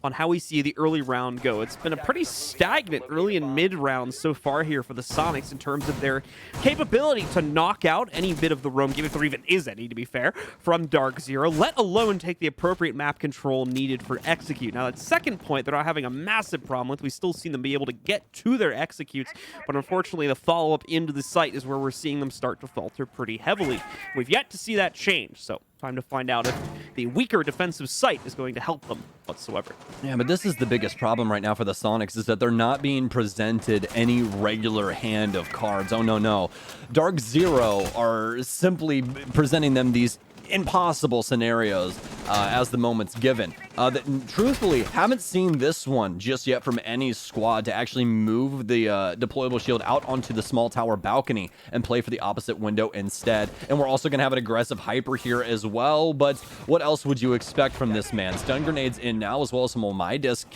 on how we see the early round go. It's been a pretty stagnant early and mid rounds so far here for the Soniqs in terms of their capability to knock out any bit of the roam game, if there even is any, to be fair, from DarkZero, let alone take the appropriate map control needed for execute. Now, that second point they're not having a massive problem with. We still see them be able to get to their executes, but unfortunately the follow-up into the site is where we're seeing them start to falter pretty heavily. We've yet to see that change, so time to find out if the weaker defensive site is going to help them whatsoever. Yeah, but this is the biggest problem right now for the Soniqs, is that they're not being presented any regular hand of cards. Oh, no. DarkZero are simply presenting them these impossible scenarios as the moment's given. That truthfully haven't seen this one just yet from any squad to actually move the deployable shield out onto the small tower balcony and play for the opposite window instead. And we're also going to have an aggressive hyper here as well, but what else would you expect from this man? Stun grenades in now, as well as some of my discs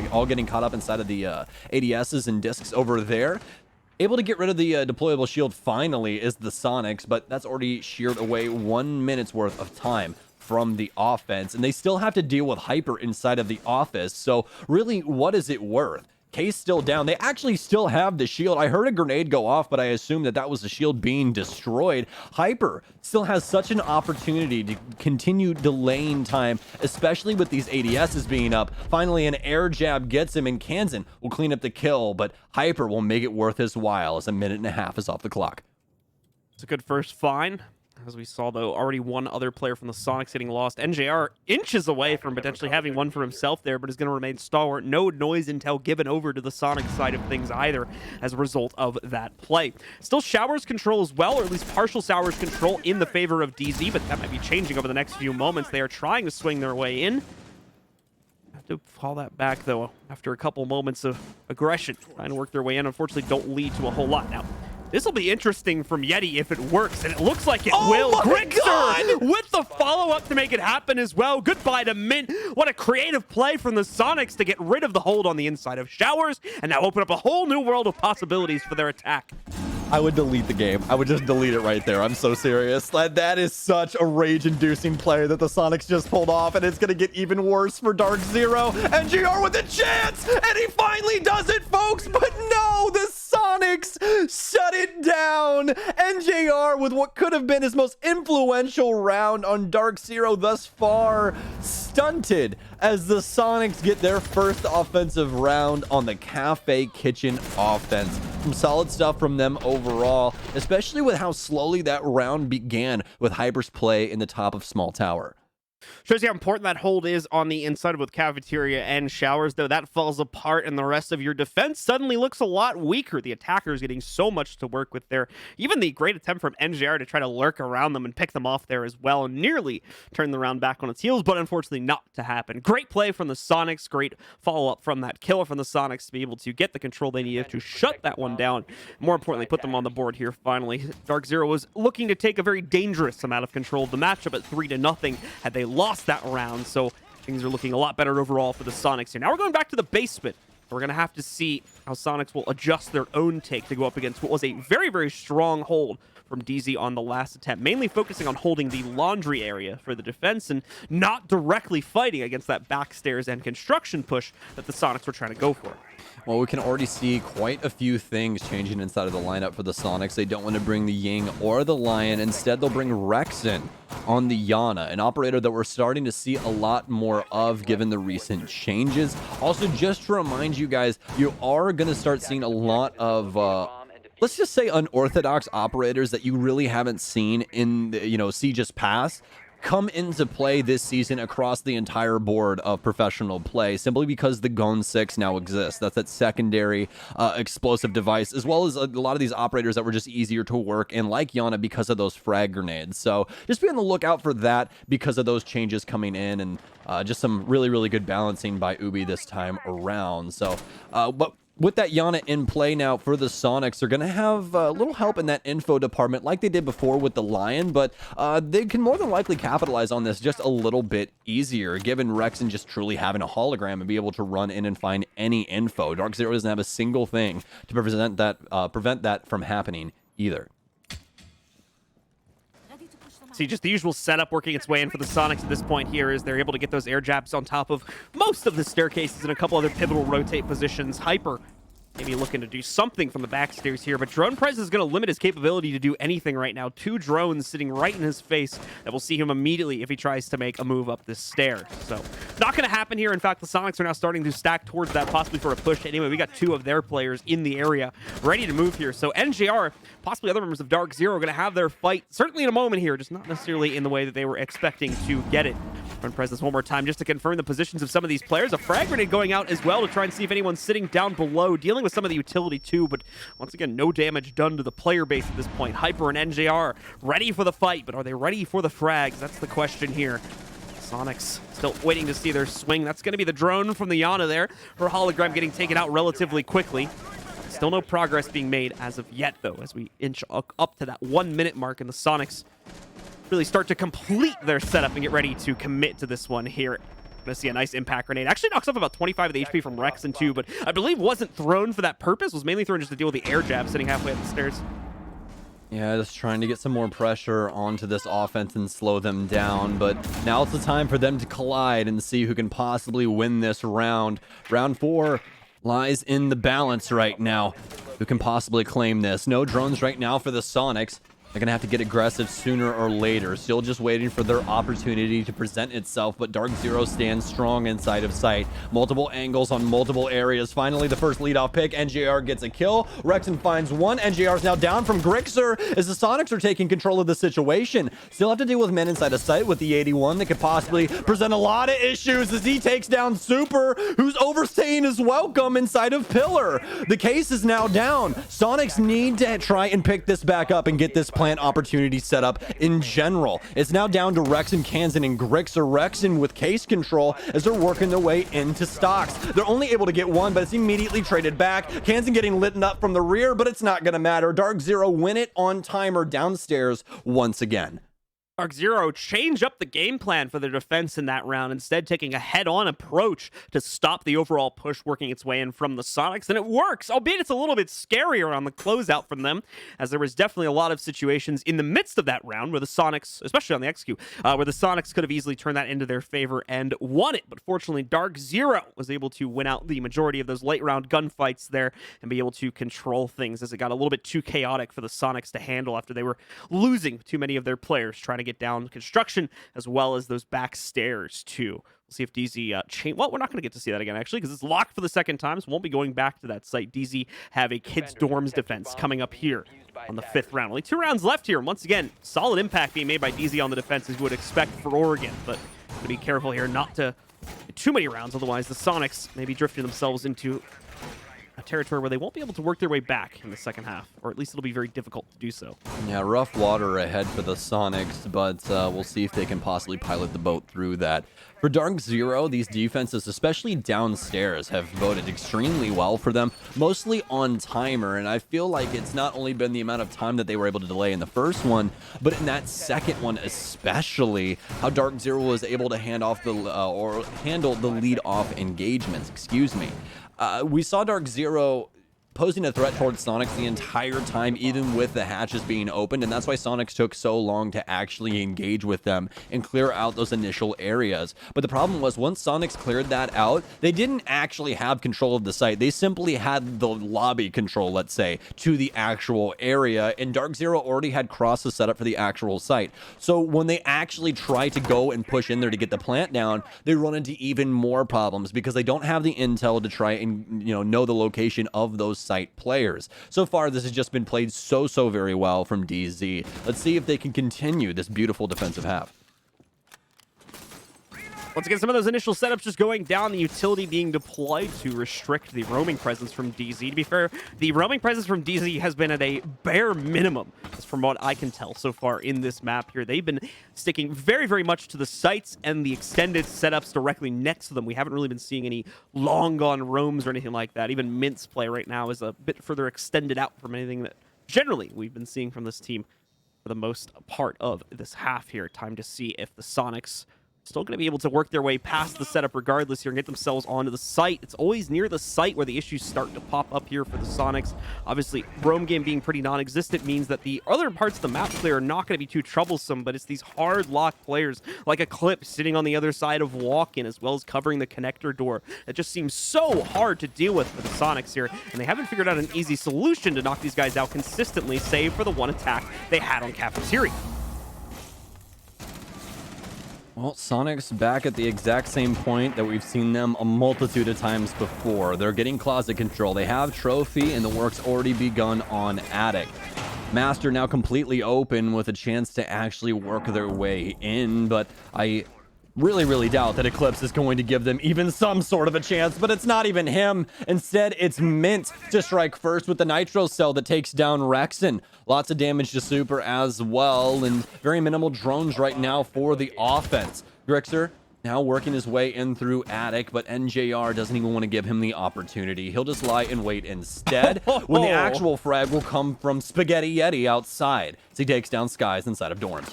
all getting caught up inside of the ADSs and discs over there. Able to get rid of the deployable shield finally is the Soniqs, but that's already sheared away 1 minute's worth of time from the offense, and they still have to deal with hyper inside of the office. So really, what is it worth? Case still down. They actually still have the shield. I heard a grenade go off, but I assume that was the shield being destroyed. Hyper still has such an opportunity to continue delaying time, especially with these ADSs being up. Finally, an air jab gets him, and Kansan will clean up the kill, but Hyper will make it worth his while as a minute and a half is off the clock. It's a good first find. As we saw, though, already one other player from the Soniqs getting lost. NJR inches away from potentially having one for himself there, but is going to remain stalwart. No noise intel given over to the Sonic side of things either as a result of that play. Still Showers control as well, or at least partial Showers control in the favor of DZ, but that might be changing over the next few moments. They are trying to swing their way in. Have to fall that back, though, after a couple moments of aggression. Trying to work their way in, unfortunately, don't lead to a whole lot now. This will be interesting from Yeti if it works, and it looks like it will. Grixer with the follow-up to make it happen as well. Goodbye to Mint. What a creative play from the Soniqs to get rid of the hold on the inside of Showers, and now open up a whole new world of possibilities for their attack. I would delete the game. I would just delete it right there. I'm so serious. That is such a rage-inducing play that the Soniqs just pulled off, and it's going to get even worse for DarkZero. And GR with a chance, and he finally does it, folks. But no, the Soniqs shut it down. NJR with what could have been his most influential round on DarkZero thus far, stunted as the Soniqs get their first offensive round on the Cafe Kitchen offense. Some solid stuff from them overall, especially with how slowly that round began with Hyper's play in the top of small tower. Shows you how important that hold is on the inside of both Cafeteria and Showers, though that falls apart and the rest of your defense suddenly looks a lot weaker. The attackers getting so much to work with there. Even the great attempt from NJR to try to lurk around them and pick them off there as well, and nearly turn the round back on its heels, but unfortunately not to happen. Great play from the Soniqs, great follow-up from that kill from the Soniqs to be able to get the control they needed to shut that one down. More importantly, put them on the board here finally. DarkZero was looking to take a very dangerous amount of control of the matchup at 3-0 had they lost that round, so things are looking a lot better overall for the Soniqs here. Now we're going back to the basement. We're going to have to see how Soniqs will adjust their own take to go up against what was a very, very strong hold from DZ on the last attempt, mainly focusing on holding the laundry area for the defense and not directly fighting against that backstairs and construction push that the Soniqs were trying to go for. Well, we can already see quite a few things changing inside of the lineup for the Soniqs. They don't want to bring the Ying or the Lion. Instead, they'll bring Rexen on the Yana, an operator that we're starting to see a lot more of given the recent changes. Also, just to remind you guys, you are going to start seeing a lot of let's just say unorthodox operators that you really haven't seen in the, Siege's past come into play this season across the entire board of professional play, simply because the Gon 6 now exists. That's that secondary explosive device, as well as a lot of these operators that were just easier to work in, like Yana, because of those frag grenades. So just be on the lookout for that because of those changes coming in, and just some really, really good balancing by Ubi this time around. So, but with that Yana in play now for the Soniqs, they're going to have a little help in that info department like they did before with the Lion, but they can more than likely capitalize on this just a little bit easier, given Rexen just truly having a hologram and be able to run in and find any info. DarkZero doesn't have a single thing to prevent that from happening either. See, just the usual setup working its way in for the Sonics at this point here is they're able to get those air jabs on top of most of the staircases and a couple other pivotal rotate positions. Hyper maybe looking to do something from the back stairs here, but Drone Prez is going to limit his capability to do anything right now. 2 drones sitting right in his face that will see him immediately if he tries to make a move up this stair. So not going to happen here. In fact, the Sonics are now starting to stack towards that, possibly for a push. Anyway, we got 2 of their players in the area ready to move here. So NJR, possibly other members of DarkZero, are going to have their fight, certainly in a moment here, just not necessarily in the way that they were expecting to get it. Run Prez one more time just to confirm the positions of some of these players. A frag grenade going out as well to try and see if anyone's sitting down below, dealing with some of the utility too, but once again, no damage done to the player base at this point. Hyper and NJR ready for the fight, but are they ready for the frags? That's the question here. Sonics still waiting to see their swing. That's going to be the drone from the Yana there. Her hologram getting taken out relatively quickly. Still no progress being made as of yet, though, as we inch up to that 1 minute mark, and the Sonics really start to complete their setup and get ready to commit to this one here. Gonna see a nice impact grenade. Actually knocks off about 25 of the HP from Rex and 2, but I believe wasn't thrown for that purpose. Was mainly thrown just to deal with the air jab sitting halfway up the stairs. Yeah, just trying to get some more pressure onto this offense and slow them down, but now it's the time for them to collide and see who can possibly win this round. Round 4 lies in the balance right now. Who can possibly claim this? No drones right now for the Sonics. They're going to have to get aggressive sooner or later. Still just waiting for their opportunity to present itself, but DarkZero stands strong inside of sight. Multiple angles on multiple areas. Finally, the first leadoff pick. NJR gets a kill. Rexon finds one. NJR is now down from Grixer as the Sonics are taking control of the situation. Still have to deal with men inside of sight with the 81 that could possibly present a lot of issues as he takes down Super, who's overstaying his welcome inside of Pillar. The case is now down. Sonics need to try and pick this back up and get this plant opportunity set up in general. It's now down to Rexon, Kansan, and Grixer. Rexon with case control as they're working their way into stocks. They're only able to get one, but it's immediately traded back. Kansan getting lit up from the rear, but it's not going to matter. DarkZero win it on timer downstairs once again. DarkZero change up the game plan for their defense in that round, instead taking a head-on approach to stop the overall push working its way in from the Sonics, and it works, albeit it's a little bit scarier on the closeout from them, as there was definitely a lot of situations in the midst of that round where the Sonics, especially on the XQ, where the Sonics could have easily turned that into their favor and won it, but fortunately DarkZero was able to win out the majority of those late round gunfights there and be able to control things as it got a little bit too chaotic for the Sonics to handle after they were losing too many of their players trying to get down construction as well as those back stairs too. We'll see if DZ well, we're not going to get to see that again actually because it's locked for the second time, so won't be going back to that site. DZ have a kids dorms defense coming up here on the 5th round. Only 2 rounds left here. Once again, solid impact being made by DZ on the defense as you would expect for Oregon, but to be careful here not to get too many rounds, otherwise the Sonics may be drifting themselves into a territory where they won't be able to work their way back in the second half, or at least it'll be very difficult to do so. Yeah, rough water ahead for the Sonics, but we'll see if they can possibly pilot the boat through that. For DarkZero, these defenses, especially downstairs, have voted extremely well for them, mostly on timer, and I feel like it's not only been the amount of time that they were able to delay in the first one, but in that second one especially, how DarkZero was able to handle the lead-off engagements, excuse me. We saw DarkZero posing a threat towards Sonics the entire time, even with the hatches being opened, and that's why Sonics took so long to actually engage with them and clear out those initial areas. But the problem was, once Sonics cleared that out, they didn't actually have control of the site. They simply had the lobby control, let's say, to the actual area, and DarkZero already had crosses set up for the actual site. So when they actually try to go and push in there to get the plant down, they run into even more problems because they don't have the intel to try and, know the location of those site players. So far, this has just been played so very well from DZ. Let's see if they can continue this beautiful defensive half. Once again, some of those initial setups just going down, the utility being deployed to restrict the roaming presence from DZ. To be fair, the roaming presence from DZ has been at a bare minimum, as from what I can tell so far in this map here. They've been sticking very much to the sites and the extended setups directly next to them. We haven't really been seeing any long gone roams or anything like that. Even Mint's play right now is a bit further extended out from anything that generally we've been seeing from this team for the most part of this half here. Time to see if the Sonics still going to be able to work their way past the setup regardless here and get themselves onto the site. It's always near the site where the issues start to pop up here for the Soniqs. Obviously, roam game being pretty non-existent means that the other parts of the map clear are not going to be too troublesome, but it's these hard lock players like Eclipse sitting on the other side of walk-in as well as covering the connector door. It just seems so hard to deal with for the Soniqs here, and they haven't figured out an easy solution to knock these guys out consistently, save for the one attack they had on Cafeteria. Well, Soniqs back at the exact same point that we've seen them a multitude of times before. They're getting closet control. They have Trophy, and the work's already begun on Attic. Master now completely open with a chance to actually work their way in, but I really doubt that Eclipse is going to give them even some sort of a chance, but it's not even him. Instead, it's Mint to strike first with the Nitro Cell that takes down Rexon. Lots of damage to Super as well, and very minimal drones right now for the offense. Grixer now working his way in through Attic, but NJR doesn't even want to give him the opportunity. He'll just lie in wait instead, when the actual frag will come from Spaghetti Yeti outside as he takes down Skies inside of dorms.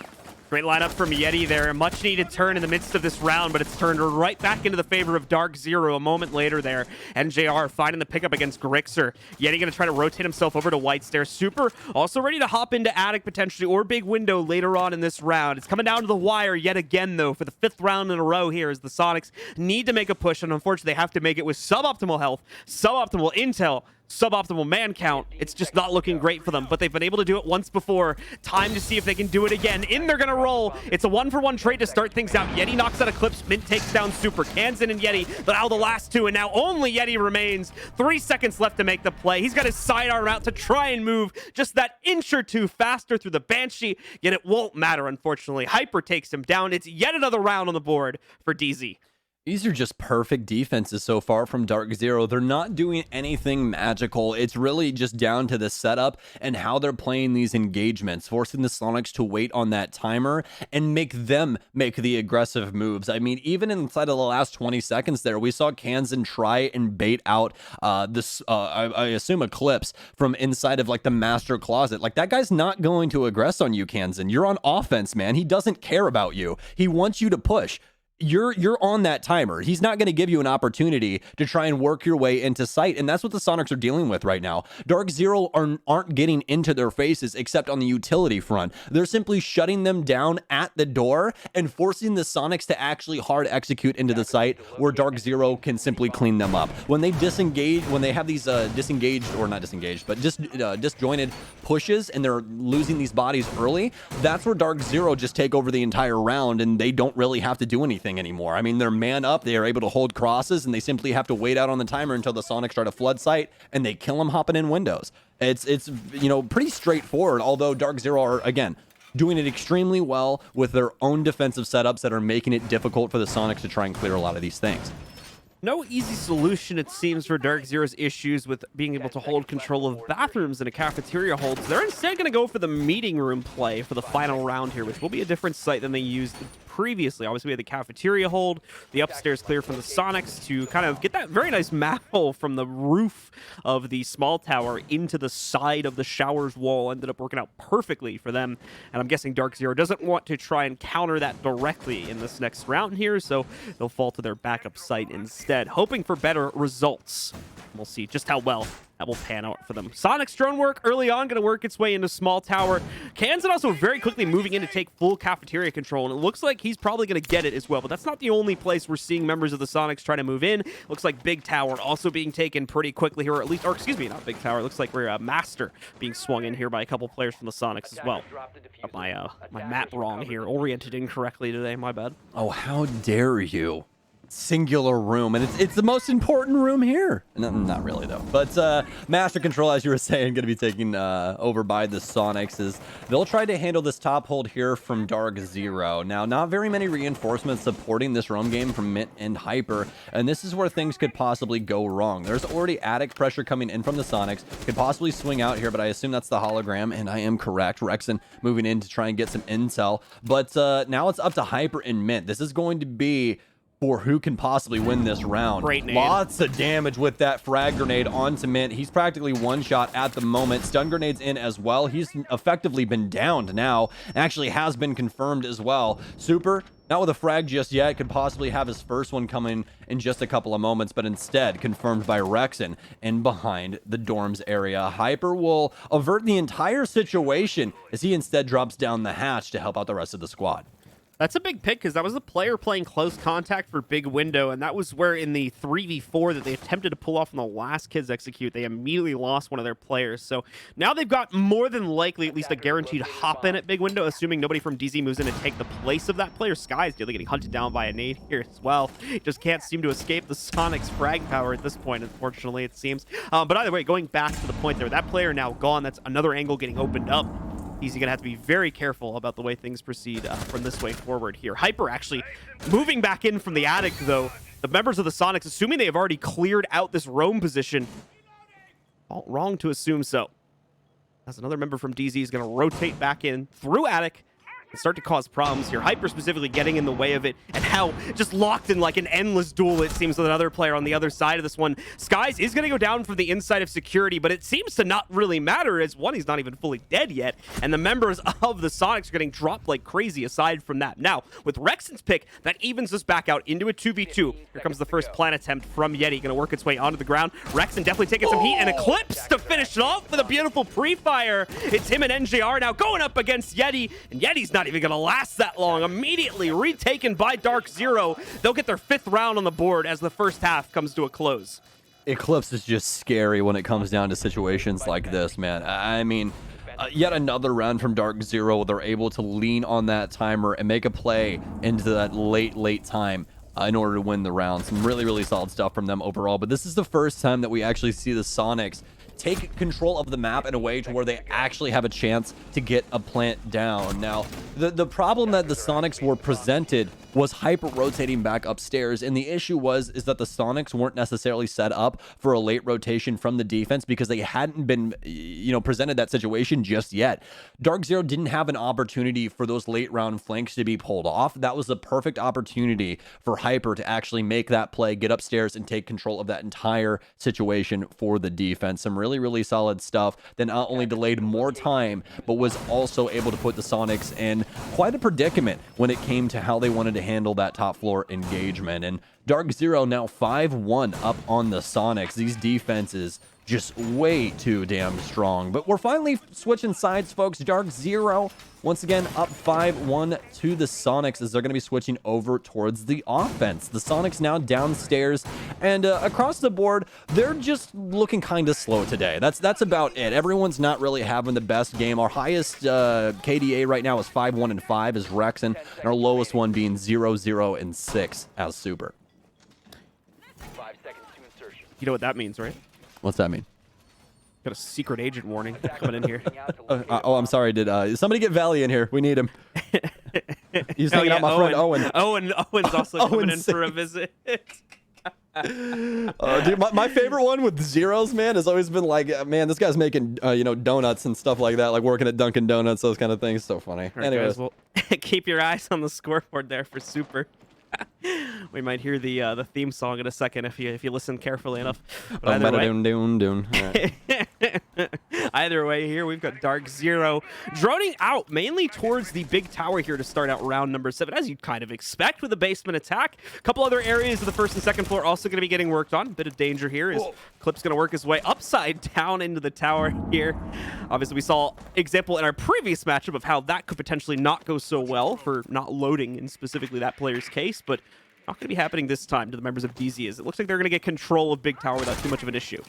Great lineup from Yeti there. A much needed turn in the midst of this round, but it's turned right back into the favor of DarkZero a moment later there. NJR finding the pickup against Grixer. Yeti going to try to rotate himself over to White Stair. Super also ready to hop into Attic potentially, or Big Window later on in this round. It's coming down to the wire yet again, though, for the 5th round in a row here as the Soniqs need to make a push, and unfortunately they have to make it with suboptimal health, suboptimal intel, suboptimal man count. It's just not looking great for them, but they've been able to do it once before. Time to see if they can do it again. In they're gonna roll. It's a 1-for-1 trade to start things out. Yeti knocks out Eclipse. Mint takes down Super. Kansan and Yeti, but now the last two, and now only Yeti remains. 3 seconds left to make the play. He's got his sidearm out to try and move just that inch or two faster through the Banshee, yet it won't matter, unfortunately. Hyper takes him down. It's yet another round on the board for DZ. These are just perfect defenses so far from DarkZero. They're not doing anything magical. It's really just down to the setup and how they're playing these engagements, forcing the Soniqs to wait on that timer and make them make the aggressive moves. I mean, even inside of the last 20 seconds there, we saw Kansan try and bait out I assume Eclipse from inside of like the master closet. Like, that guy's not going to aggress on you, Kansan. You're on offense, man. He doesn't care about you. He wants you to push. You're on that timer. He's not going to give you an opportunity to try and work your way into sight, and that's what the Soniqs are dealing with right now. DarkZero aren't getting into their faces except on the utility front. They're simply shutting them down at the door and forcing the Soniqs to actually hard execute into the site where DarkZero can simply clean them up. When they disengage, when they have these disengaged, or not disengaged, but disjointed pushes and they're losing these bodies early, that's where DarkZero just take over the entire round and they don't really have to do anything anymore. I mean, they're man up, they are able to hold crosses, and they simply have to wait out on the timer until the Soniqs try to flood site, and they kill them hopping in windows. It's you know, pretty straightforward, although DarkZero are, again, doing it extremely well with their own defensive setups that are making it difficult for the Soniqs to try and clear a lot of these things. No easy solution, it seems, for DarkZero's issues with being able to hold control of bathrooms in a cafeteria hold. So they're instead going to go for the meeting room play for the final round here, which will be a different site than they used previously. Obviously, we had the cafeteria hold, the upstairs clear from the Soniqs to kind of get that very nice map hole from the roof of the small tower into the side of the showers wall. Ended up working out perfectly for them, and I'm guessing DarkZero doesn't want to try and counter that directly in this next round here, so they'll fall to their backup site instead, hoping for better results. We'll see just how well that will pan out for them. Soniqs drone work early on, going to work its way into small tower. Kansan also very quickly moving in to take full cafeteria control, and it looks like he's probably going to get it as well, but that's not the only place we're seeing members of the Soniqs try to move in. Looks like Big Tower also being taken pretty quickly here, or at least, or excuse me, not Big Tower. It looks like we're Master being swung in here by a couple players from the Soniqs as well. Got my map wrong here, oriented incorrectly today, my bad. Oh, how dare you. Singular room, and it's the most important room here. No, not really though, but master control, as you were saying, going to be taken over by the Soniqs. As they'll try to handle this top hold here from DarkZero. Now, not very many reinforcements supporting this roam game from Mint and Hyper, and this is where things could possibly go wrong. There's already attic pressure coming in from the Soniqs, could possibly swing out here, but I assume that's the hologram, and I am correct. Rexon moving in to try and get some intel, but now it's up to Hyper and Mint. This is going to be for who can possibly win this round. Great nade. Lots of damage with that frag grenade onto Mint. He's practically one shot at the moment. Stun grenades in as well. He's effectively been downed now. Actually has been confirmed as well. Super, not with a frag just yet, could possibly have his first one coming in just a couple of moments, but instead confirmed by Rexen in behind the dorms area. Hyper will avert the entire situation as he instead drops down the hatch to help out the rest of the squad. That's a big pick because that was the player playing close contact for Big Window, and that was where in the 3v4 that they attempted to pull off on the last Kids Execute, they immediately lost one of their players. So now they've got more than likely at least a guaranteed hop in at Big Window, assuming nobody from DZ moves in to take the place of that player. Sky is nearly getting hunted down by a nade here as well. Just can't seem to escape the Soniqs frag power at this point, unfortunately, it seems. But either way, going back to the point there, that player now gone. That's another angle getting opened up. He's going to have to be very careful about the way things proceed from this way forward here. Hyper actually moving back in from the attic, though. The members of the Soniqs, assuming they have already cleared out this roam position. All wrong to assume so. As another member from DZ is going to rotate back in through attic and start to cause problems here. Hyper specifically getting in the way of it, and how just locked in like an endless duel, it seems, with another player on the other side of this one. Skies is going to go down from the inside of security, but it seems to not really matter, as one, he's not even fully dead yet, and the members of the Soniqs are getting dropped like crazy aside from that. Now, with Rexen's pick, that evens us back out into a 2v2. Here comes the first plant attempt from Yeti, going to work its way onto the ground. Rexen definitely taking some heat, and Eclipse to finish it off with a beautiful pre-fire. It's him and NJR now going up against Yeti, and Yeti's not even going to last that long. Immediately retaken by DarkZero. They'll get their 5th round on the board as the first half comes to a close. Eclipse is just scary when it comes down to situations like this, man. I mean, yet another round from DarkZero. They're able to lean on that timer and make a play into that late time in order to win the round. Some really, really solid stuff from them overall. But this is the first time that we actually see the Soniqs take control of the map in a way to where they actually have a chance to get a plant down. Now, the problem that the Soniqs were presented was Hyper rotating back upstairs, and the issue is that the Soniqs weren't necessarily set up for a late rotation from the defense because they hadn't been, presented that situation just yet. DarkZero didn't have an opportunity for those late round flanks to be pulled off. That was the perfect opportunity for Hyper to actually make that play, get upstairs, and take control of that entire situation for the defense. Some really, really solid stuff that not only delayed more time, but was also able to put the Soniqs in quite a predicament when it came to how they wanted to handle that top floor engagement. And DarkZero now 5-1 up on the Soniqs. These defenses just way too damn strong. But we're finally switching sides, folks. DarkZero once again up 5-1 to the Soniqs as they're going to be switching over towards the offense. The Soniqs now downstairs, and across the board, they're just looking kind of slow today. That's about it. Everyone's not really having the best game. Our highest KDA right now is 5-1-5 as Rexen, and our lowest one being 0-0-6 as Super. 5 seconds to insertion. You know what that means, right? What's that mean? Got a secret agent warning coming in here. I'm sorry. Did somebody get Valley in here? We need him. He's hanging out my friend Owen. Owen's also coming in for a visit. Dude, my favorite one with zeros, man, has always been like, man, this guy's making, donuts and stuff like that, like working at Dunkin' Donuts, those kind of things. So funny. Right, Anyways, guys, well, keep your eyes on the scoreboard there for Super. We might hear the theme song in a second if you listen carefully enough. But either way, here we've got DarkZero droning out mainly towards the big tower here to start out round number 7, as you'd kind of expect with a basement attack. A couple other areas of the 1st and 2nd floor also going to be getting worked on. A bit of danger here as Clip's going to work his way upside down into the tower here. Obviously, we saw example in our previous matchup of how that could potentially not go so well for not loading in specifically that player's case, but not going to be happening this time to the members of DZ, as it looks like they're going to get control of big tower without too much of an issue.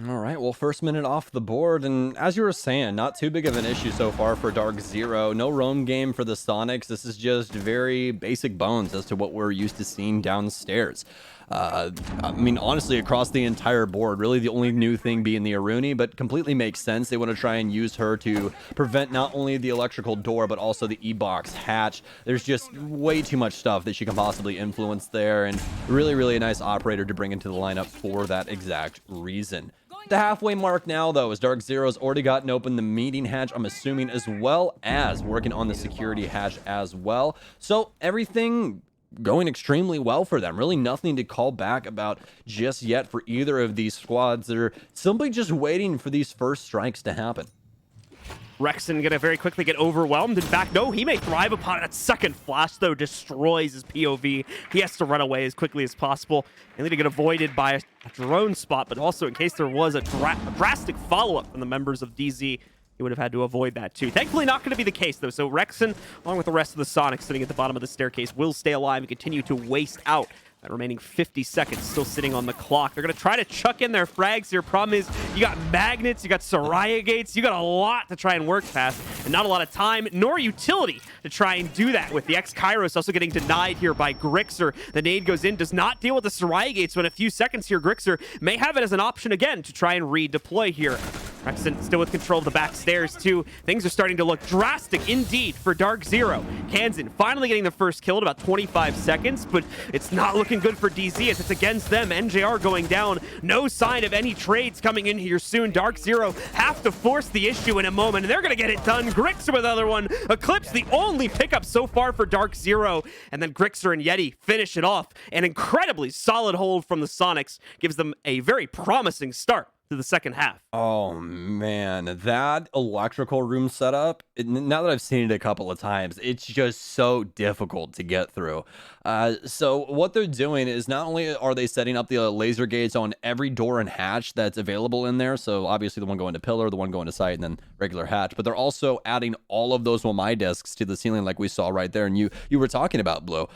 All right, well, first minute off the board, and as you were saying, not too big of an issue so far for DarkZero. No roam game for the Soniqs. This is just very basic bones as to what we're used to seeing downstairs. I mean, honestly, across the entire board, really the only new thing being the Aruni, but completely makes sense. They want to try and use her to prevent not only the electrical door, but also the E-box hatch. There's just way too much stuff that she can possibly influence there, and really, really a nice operator to bring into the lineup for that exact reason. The halfway mark now, though, as DarkZero's already gotten open the meeting hatch, I'm assuming, as well as working on the security hatch as well. So everything going extremely well for them. Really nothing to call back about just yet for either of these squads. They're simply just waiting for these first strikes to happen. Rexon gonna very quickly get overwhelmed. In fact, no, he may thrive upon it. That second flash, though, destroys his POV. He has to run away as quickly as possible. And to get avoided by a drone spot, but also in case there was a drastic follow-up from the members of DZ, he would have had to avoid that too. Thankfully, not going to be the case, though. So Rexon, along with the rest of the Sonics sitting at the bottom of the staircase, will stay alive and continue to waste out that remaining 50 seconds still sitting on the clock. They're going to try to chuck in their frags here. Problem is, you got magnets, you got Soraya gates, you got a lot to try and work past, and not a lot of time nor utility to try and do that with the X-Kairos also getting denied here by Grixer. The nade goes in, does not deal with the Soraya gates, so in a few seconds here, Grixer may have it as an option again to try and redeploy here. Rexon still with control of the back stairs, too. Things are starting to look drastic indeed for DarkZero. Kansan finally getting the first kill at about 25 seconds, but it's not looking good for DZ as it's against them. NJR going down. No sign of any trades coming in here soon. DarkZero have to force the issue in a moment, and they're going to get it done. Grixer with another one. Eclipse, the only pickup so far for DarkZero. And then Grixer and Yeti finish it off. An incredibly solid hold from the Sonics gives them a very promising start to the second half. Oh man, that electrical room setup, now that I've seen it a couple of times, it's just so difficult to get through. So what they're doing is not only are they setting up the laser gates on every door and hatch that's available in there, so obviously the one going to pillar, the one going to site, and then regular hatch, but they're also adding all of those Wamai discs to the ceiling like we saw right there, and you were talking about, Blue.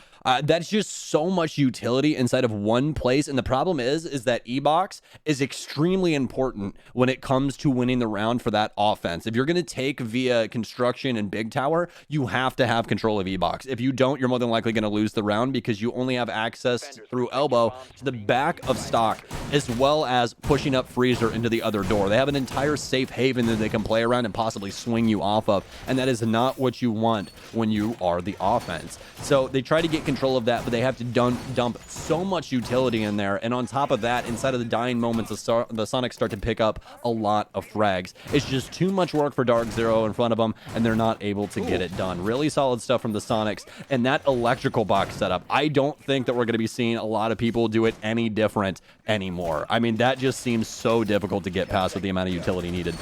That's just so much utility inside of one place, and the problem is that E-Box is extremely important when it comes to winning the round for that offense. If you're going to take via construction and big tower, you have to have control of E-Box. If you don't, you're more than likely going to lose the round because you only have access through elbow to the back of stock, as well as pushing up freezer into the other door. They have an entire safe haven that they can play around and possibly swing you off of, and that is not what you want when you are the offense. So they try to get control of that, but they have to dump so much utility in there, and on top of that, inside of the dying moments, the Sonics start to pick up a lot of frags. It's just too much work for DarkZero in front of them, and they're not able to get it done. Really solid stuff from the Sonics, and that electrical box setup, I don't think that we're going to be seeing a lot of people do it any different anymore. I mean, that just seems so difficult to get past with the amount of utility needed.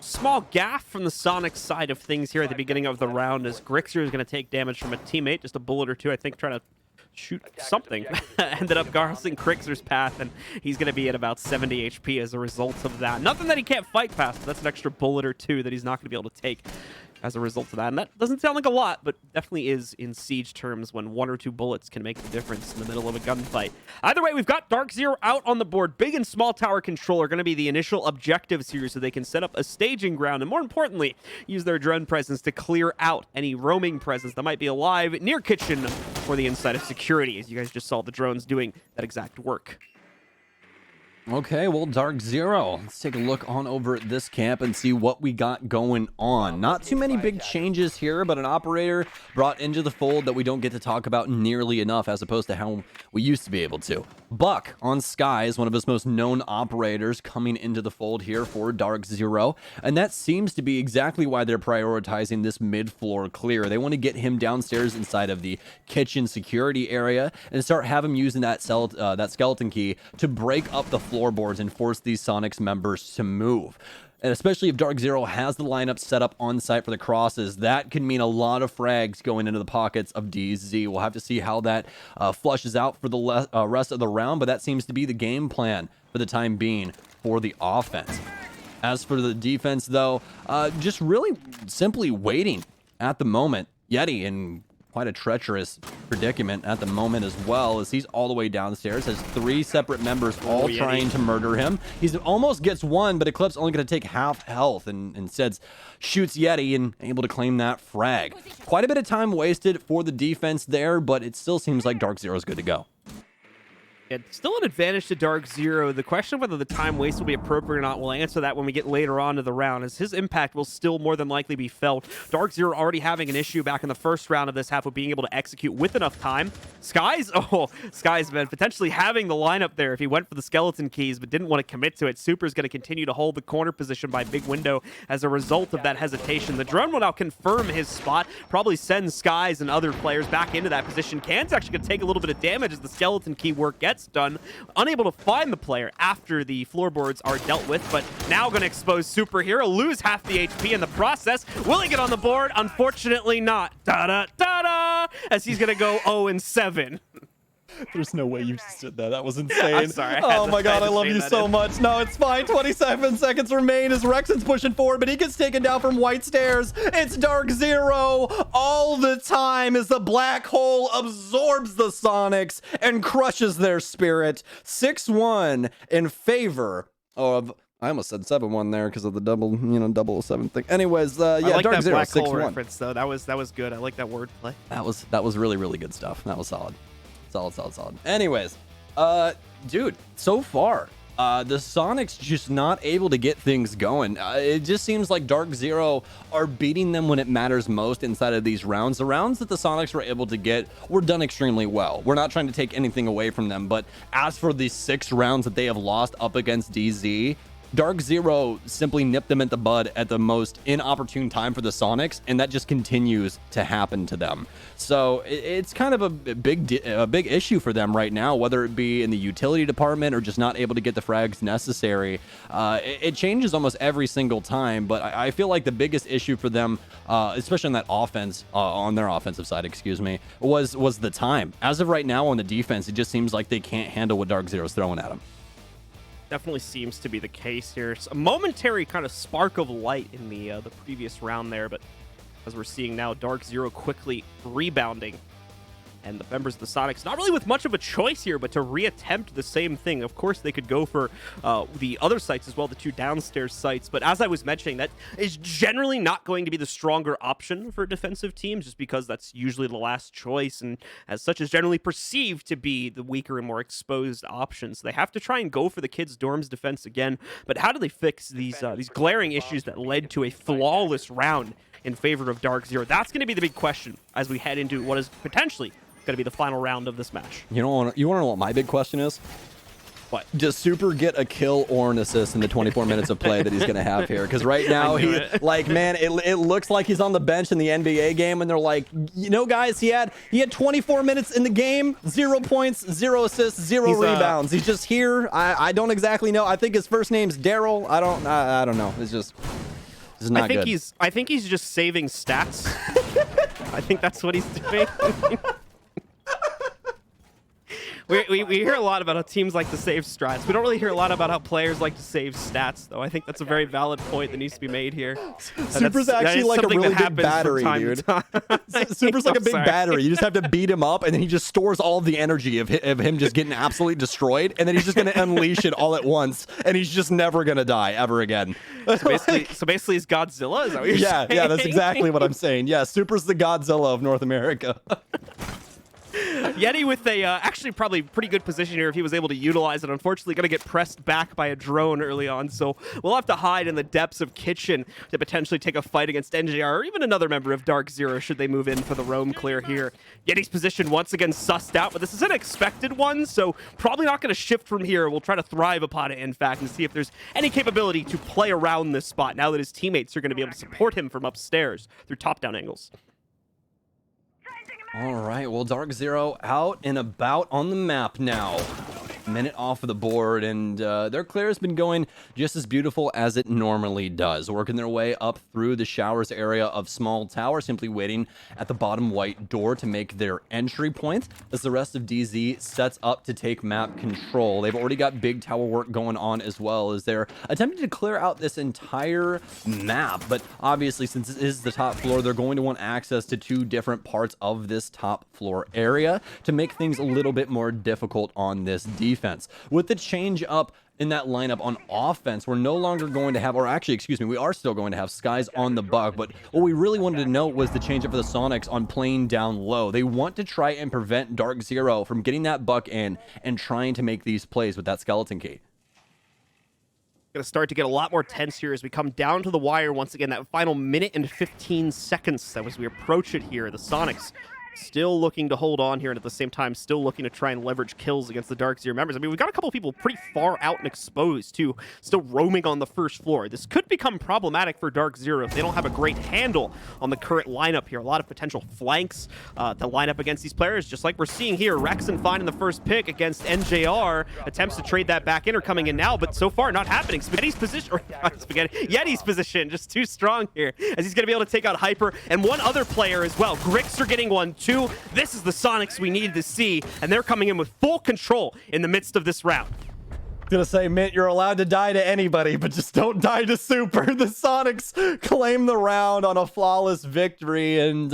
Small gaff from the Sonic side of things here at the beginning of the round as Grixer is going to take damage from a teammate, just a bullet or two, I think, trying to shoot something. Ended up crossing Grixer's path, and he's going to be at about 70 HP as a result of that. Nothing that he can't fight past, but that's an extra bullet or two that he's not going to be able to take as a result of that. And that doesn't sound like a lot, but definitely is in Siege terms when one or two bullets can make the difference in the middle of a gunfight. Either way, we've got DarkZero out on the board. Big and small tower control are going to be the initial objectives here so they can set up a staging ground and, more importantly, use their drone presence to clear out any roaming presence that might be alive near kitchen or the inside of security, as you guys just saw the drones doing that exact work. Okay, well, DarkZero, let's take a look on over at this camp and see what we got going on. Not too many big changes here, but an operator brought into the fold that we don't get to talk about nearly enough as opposed to how we used to be able to. Buck on Sky is one of his most known operators coming into the fold here for DarkZero, and that seems to be exactly why they're prioritizing this mid-floor clear. They want to get him downstairs inside of the kitchen security area and start having him using that skeleton key to break up the floorboards and force these Sonics members to move. And especially if DarkZero has the lineup set up on site for the crosses, that can mean a lot of frags going into the pockets of DZ. We'll have to see how that flushes out for the rest of the round, but that seems to be the game plan for the time being for the offense. As for the defense, though, just really simply waiting at the moment. Yeti in quite a treacherous predicament at the moment as well, as he's all the way downstairs, has three separate members all trying to murder him. He's almost gets one, but Eclipse only going to take half health and instead shoots Yeti and able to claim that frag. Quite a bit of time wasted for the defense there, but it still seems like DarkZero is good to go. It's still an advantage to DarkZero. The question of whether the time waste will be appropriate or not, we'll answer that when we get later on to the round, as his impact will still more than likely be felt. DarkZero already having an issue back in the first round of this half with being able to execute with enough time. Sky's been potentially having the lineup there if he went for the skeleton keys but didn't want to commit to it. Super's going to continue to hold the corner position by big window as a result of that hesitation. The drone will now confirm his spot, probably send Skies and other players back into that position. Can's actually going to take a little bit of damage as the skeleton key work gets done. Unable to find the player after the floorboards are dealt with, but now going to expose Super here. Lose half the HP in the process. Will he get on the board? Unfortunately not. Da-da-da-da! As he's going to go 0-7. There's no way you just did that. That was insane. I'm sorry. Oh my god, I love you so much. No, it's fine. 27 seconds remain as Rexon's pushing forward, but he gets taken down from White Stairs. It's DarkZero all the time as the black hole absorbs the Sonics and crushes their spirit. 6-1 in favor of... I almost said 7-1 there because of the double 7 thing. Anyways, yeah, I like that DarkZero black hole 6-1. reference though. That was good. I like that wordplay. That was really, really good stuff. That was solid. Solid. Anyways, dude, so far, the Sonics just not able to get things going. It just seems like DarkZero are beating them when it matters most inside of these rounds. The rounds that the Sonics were able to get were done extremely well. We're not trying to take anything away from them, but as for the 6 rounds that they have lost up against DZ, DarkZero simply nipped them at the bud at the most inopportune time for the Sonics, and that just continues to happen to them. So it's kind of a big issue for them right now, whether it be in the utility department or just not able to get the frags necessary. It changes almost every single time, but I feel like the biggest issue for them, especially on that offense, on their offensive side, excuse me, was the time. As of right now on the defense, it just seems like they can't handle what DarkZero's throwing at them. Definitely seems to be the case here. It's a momentary kind of spark of light in the previous round there, but as we're seeing now, DarkZero quickly rebounding. And the members of the Sonics, not really with much of a choice here, but to reattempt the same thing. Of course, they could go for the other sites as well, the 2 downstairs sites. But as I was mentioning, that is generally not going to be the stronger option for defensive teams, just because that's usually the last choice, and as such is generally perceived to be the weaker and more exposed option. So they have to try and go for the kids' dorms defense again. But how do they fix these glaring issues that led to a flawless round in favor of DarkZero? That's going to be the big question as we head into what is potentially going to be the final round of this match. You want to know what my big question is? What? Does Super get a kill or an assist in the 24 minutes of play that he's going to have here? Because right now, it looks like he's on the bench in the NBA game, and they're like, guys, he had 24 minutes in the game, 0 points, 0 assists, 0 rebounds. He's just here. I don't exactly know. I think his first name's Daryl. I don't know. It's just not good. I think he's just saving stats. I think that's what he's doing. We hear a lot about how teams like to save strats. We don't really hear a lot about how players like to save stats, though. I think that's a very valid point that needs to be made here. Super's actually like a really big battery, dude. Super's like a big battery. You just have to beat him up, and then he just stores all the energy of him just getting absolutely destroyed, and then he's just going to unleash it all at once, and he's just never going to die ever again. So basically, he's Godzilla? Is that what you're saying? Yeah, that's exactly what I'm saying. Yeah, Super's the Godzilla of North America. Yeti with a actually probably pretty good position here if he was able to utilize it. Unfortunately, going to get pressed back by a drone early on, so we'll have to hide in the depths of Kitchen to potentially take a fight against NJR or even another member of DarkZero should they move in for the roam clear here. Yeti's position once again sussed out, but this is an expected one, so probably not going to shift from here. We'll try to thrive upon it, in fact, and see if there's any capability to play around this spot now that his teammates are going to be able to support him from upstairs through top-down angles. All right, well, DarkZero out and about on the map now. Minute off of the board, and their clear has been going just as beautiful as it normally does, working their way up through the showers area of Small Tower, simply waiting at the bottom white door to make their entry point as the rest of DZ sets up to take map control. They've already got big tower work going on as well as they're attempting to clear out this entire map, but obviously since this is the top floor, they're going to want access to 2 different parts of this top floor area to make things a little bit more difficult on this defense. defense. With the change up in that lineup on offense, we're no longer going to have, or actually, excuse me, we are still going to have Skies on the Buck, but what we really wanted to note was the change up for the Soniqs on playing down low. They want to try and prevent DarkZero from getting that Buck in and trying to make these plays with that skeleton key. Going to start to get a lot more tense here as we come down to the wire once again. That final minute and 15 seconds as we approach it here. The Soniqs still looking to hold on here, and at the same time still looking to try and leverage kills against the DarkZero members. I mean, we've got a couple people pretty far out and exposed too, still roaming on the first floor. This could become problematic for DarkZero if they don't have a great handle on the current lineup here. A lot of potential flanks to line up against these players, just like we're seeing here. Rexon finding the first pick against NJR, attempts to trade that back in are coming in now, but so far not happening. Spaghetti's position, or not Spaghetti, Yeti's position, just too strong here, as he's going to be able to take out Hyper and one other player as well. Grix are getting one too. This is the Soniqs we needed to see, and they're coming in with full control in the midst of this round. Gonna say, Mint, you're allowed to die to anybody, but just don't die to Super. The Soniqs claim the round on a flawless victory, and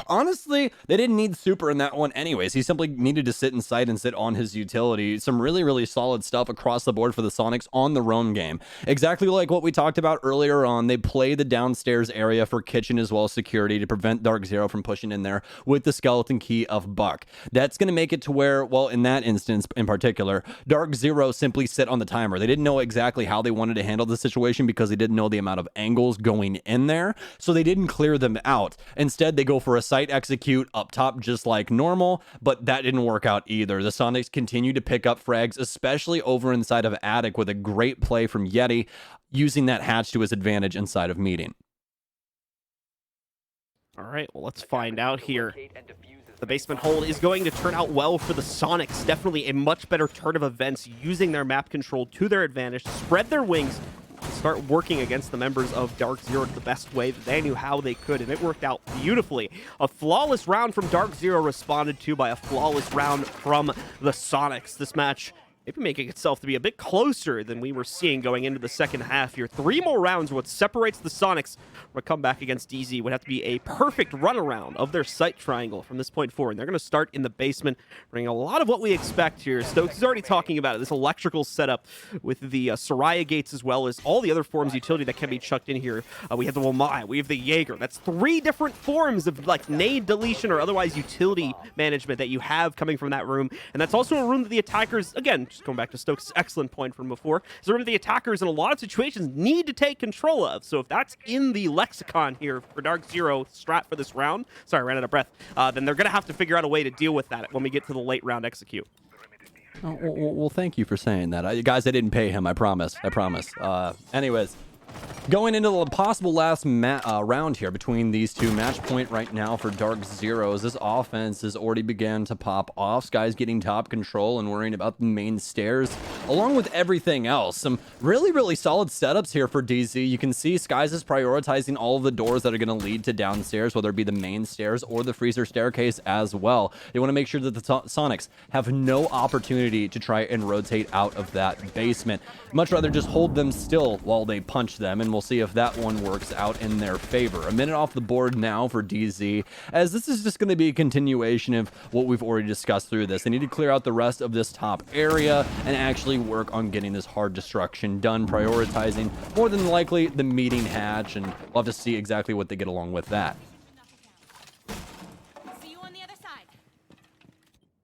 honestly, they didn't need Super in that one anyways. He simply needed to sit inside and sit on his utility. Some really, really solid stuff across the board for the Soniqs on the roam game. Exactly like what we talked about earlier on. They play the downstairs area for kitchen as well as security to prevent DarkZero from pushing in there with the skeleton key of Buck. That's gonna make it to where, well, in that instance in particular, DarkZero simply sit on the timer. They didn't know exactly how they wanted to handle the situation because they didn't know the amount of angles going in there, so they didn't clear them out. Instead, they go for a site execute up top just like normal, but that didn't work out either. The Soniqs continue to pick up frags, especially over inside of Attic, with a great play from Yeti, using that hatch to his advantage inside of meeting. All right, well, let's find out here. The basement hold is going to turn out well for the Soniqs. Definitely a much better turn of events, using their map control to their advantage, spread their wings, and start working against the members of DarkZero the best way that they knew how they could, and it worked out beautifully. A flawless round from DarkZero responded to by a flawless round from the Soniqs. This match maybe making itself to be a bit closer than we were seeing going into the second half here. 3 more rounds are what separates the Soniqs from a comeback against DZ. Would have to be a perfect runaround of their site triangle from this point forward. And they're going to start in the basement, bringing a lot of what we expect here. Stokes is already talking about it, this electrical setup with the Soraya gates, as well as all the other forms of utility that can be chucked in here. We have the Wamai, we have the Jaeger. That's 3 different forms of like nade deletion or otherwise utility management that you have coming from that room. And that's also a room that the attackers, again, just going back to Stokes' excellent point from before, is a room that the attackers in a lot of situations need to take control of. So if that's in the lexicon here for DarkZero strat for this round, sorry, I ran out of breath, then they're going to have to figure out a way to deal with that when we get to the late round execute. Oh, well, thank you for saying that. Guys, I didn't pay him, I promise. Anyways, going into the possible last round here between these two, match point right now for DarkZero. This offense has already began to pop off. Sky's getting top control and worrying about the main stairs, along with everything else. Some really, really solid setups here for DZ. You can see Skies is prioritizing all of the doors that are going to lead to downstairs, whether it be the main stairs or the freezer staircase as well. They want to make sure that the Soniqs have no opportunity to try and rotate out of that basement. Much rather just hold them still while they punch them, and we'll see if that one works out in their favor. A minute off the board now for DZ, as this is just going to be a continuation of what we've already discussed through this. They need to clear out the rest of this top area and actually work on getting this hard destruction done, prioritizing more than likely the meeting hatch, and we'll have to see exactly what they get along with that.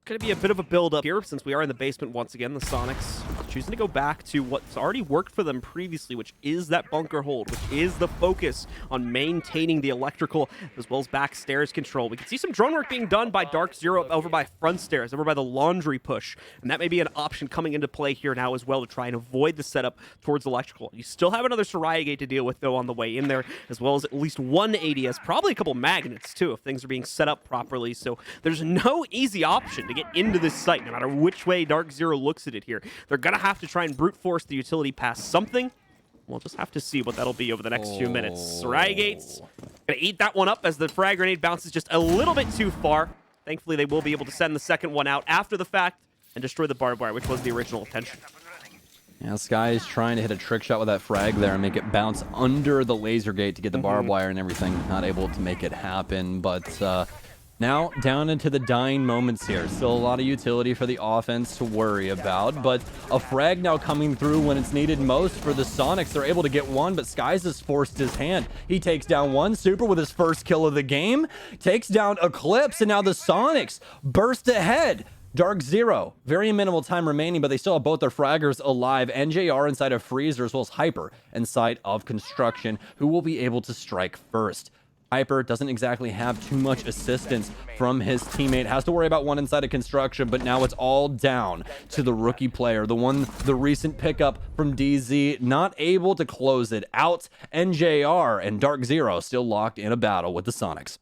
Going to be a bit of a build-up here since we are in the basement once again. The Soniqs choosing to go back to what's already worked for them previously, which is that bunker hold, which is the focus on maintaining the electrical as well as back stairs control. We can see some drone work being done by DarkZero over by front stairs, over by the laundry push, and that may be an option coming into play here now as well to try and avoid the setup towards electrical. You still have another Soraya gate to deal with though on the way in there, as well as at least one ADS, probably a couple magnets too if things are being set up properly. So there's no easy option to get into this site, no matter which way DarkZero looks at it here. They're going to have to try and brute force the utility past something. We'll just have to see what that'll be over the next few minutes. Soraya gates going to eat that one up as the frag grenade bounces just a little bit too far. Thankfully, they will be able to send the second one out after the fact and destroy the barbed wire, which was the original intention. Yeah, Sky is trying to hit a trick shot with that frag there and make it bounce under the laser gate to get the barbed wire and everything. Not able to make it happen, but Now, down into the dying moments here. Still a lot of utility for the offense to worry about, but a frag now coming through when it's needed most for the Sonics. They're able to get one, but Skies has forced his hand. He takes down one Super with his first kill of the game, takes down Eclipse, and now the Sonics burst ahead. DarkZero, very minimal time remaining, but they still have both their fraggers alive. NJR inside of Freezer, as well as Hyper inside of Construction, who will be able to strike first. Hyper doesn't exactly have too much assistance from his teammate. Has to worry about one inside of Construction, but now it's all down to the rookie player. The recent pickup from DZ, not able to close it out. NJR and DarkZero still locked in a battle with the Sonics.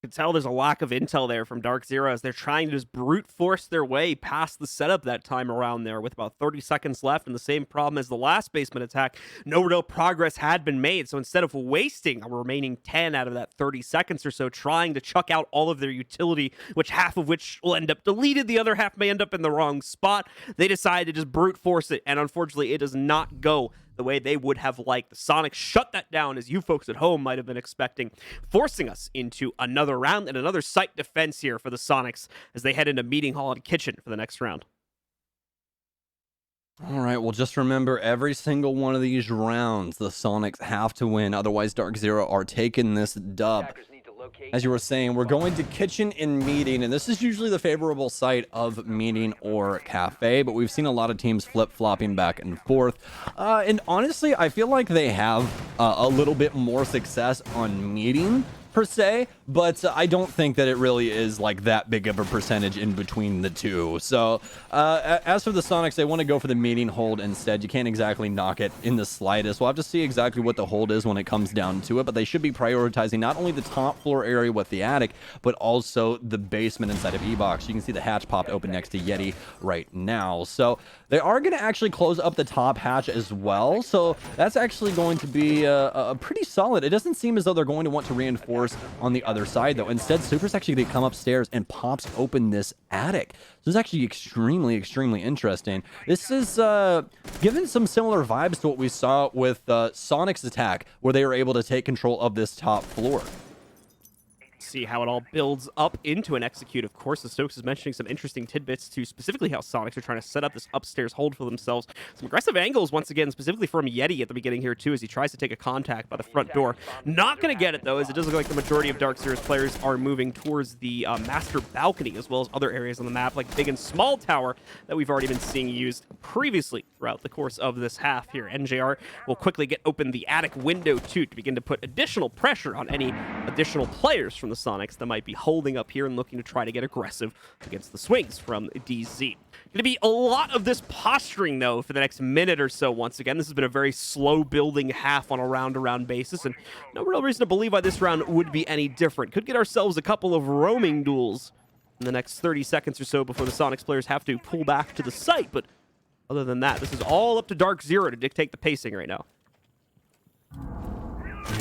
You can tell there's a lack of intel there from DarkZero as they're trying to just brute force their way past the setup that time around there with about 30 seconds left, and the same problem as the last basement attack. No real progress had been made, so instead of wasting a remaining 10 out of that 30 seconds or so trying to chuck out all of their utility, which half of which will end up deleted, the other half may end up in the wrong spot, they decide to just brute force it, and unfortunately it does not go the way they would have liked. The Sonics shut that down, as you folks at home might have been expecting, forcing us into another round and another site defense here for the Sonics as they head into Meeting Hall and Kitchen for the next round. All right, well, just remember, every single one of these rounds, the Sonics have to win. Otherwise, DarkZero are taking this dub. As you were saying, we're going to Kitchen and Meeting, and this is usually the favorable site of Meeting or Cafe, but we've seen a lot of teams flip-flopping back and forth. And honestly, I feel like they have a little bit more success on Meeting, per se, but I don't think that it really is like that big of a percentage in between the two. So as for the Sonics, they want to go for the Meeting hold instead. You can't exactly knock it in the slightest. We'll have to see exactly what the hold is when it comes down to it, but they should be prioritizing not only the top floor area with the attic, but also the basement inside of E-Box. You can see the hatch popped open next to Yeti right now. So they are going to actually close up the top hatch as well. So that's actually going to be a pretty solid. It doesn't seem as though they're going to want to reinforce on the other side, though. Instead, Super's actually going to come upstairs and pops open this attic. So it's actually extremely interesting. This is given some similar vibes to what we saw with Sonic's attack, where they were able to take control of this top floor. See how it all builds up into an execute. Of course, the Stokes is mentioning some interesting tidbits to specifically how Sonics are trying to set up this upstairs hold for themselves. Some aggressive angles, once again, specifically from Yeti at the beginning here, too, as he tries to take a contact by the front door. Not going to get it, though, as it does look like the majority of DarkZero's players are moving towards the master balcony, as well as other areas on the map, like Big and Small Tower, that we've already been seeing used previously throughout the course of this half here. NJR will quickly get open the attic window, too, to begin to put additional pressure on any additional players from the Sonics that might be holding up here and looking to try to get aggressive against the swings from DZ. Going to be a lot of this posturing, though, for the next minute or so. Once again, this has been a very slow building half on a round-to-round basis, and no real reason to believe why this round would be any different. Could get ourselves a couple of roaming duels in the next 30 seconds or so before the Sonics players have to pull back to the site, but other than that, this is all up to DarkZero to dictate the pacing right now.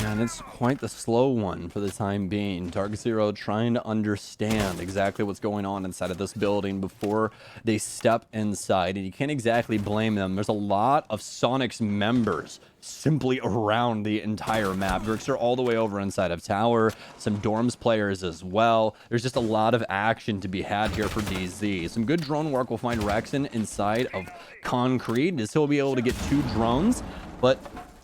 Yeah, and it's quite the slow one for the time being. DarkZero trying to understand exactly what's going on inside of this building before they step inside, and you can't exactly blame them. There's a lot of Sonics members simply around the entire map. Grix are all the way over inside of Tower, some Dorms players as well. There's just a lot of action to be had here for DZ. Some good drone work will find Rexon inside of Concrete, as he'll be able to get 2 drones, but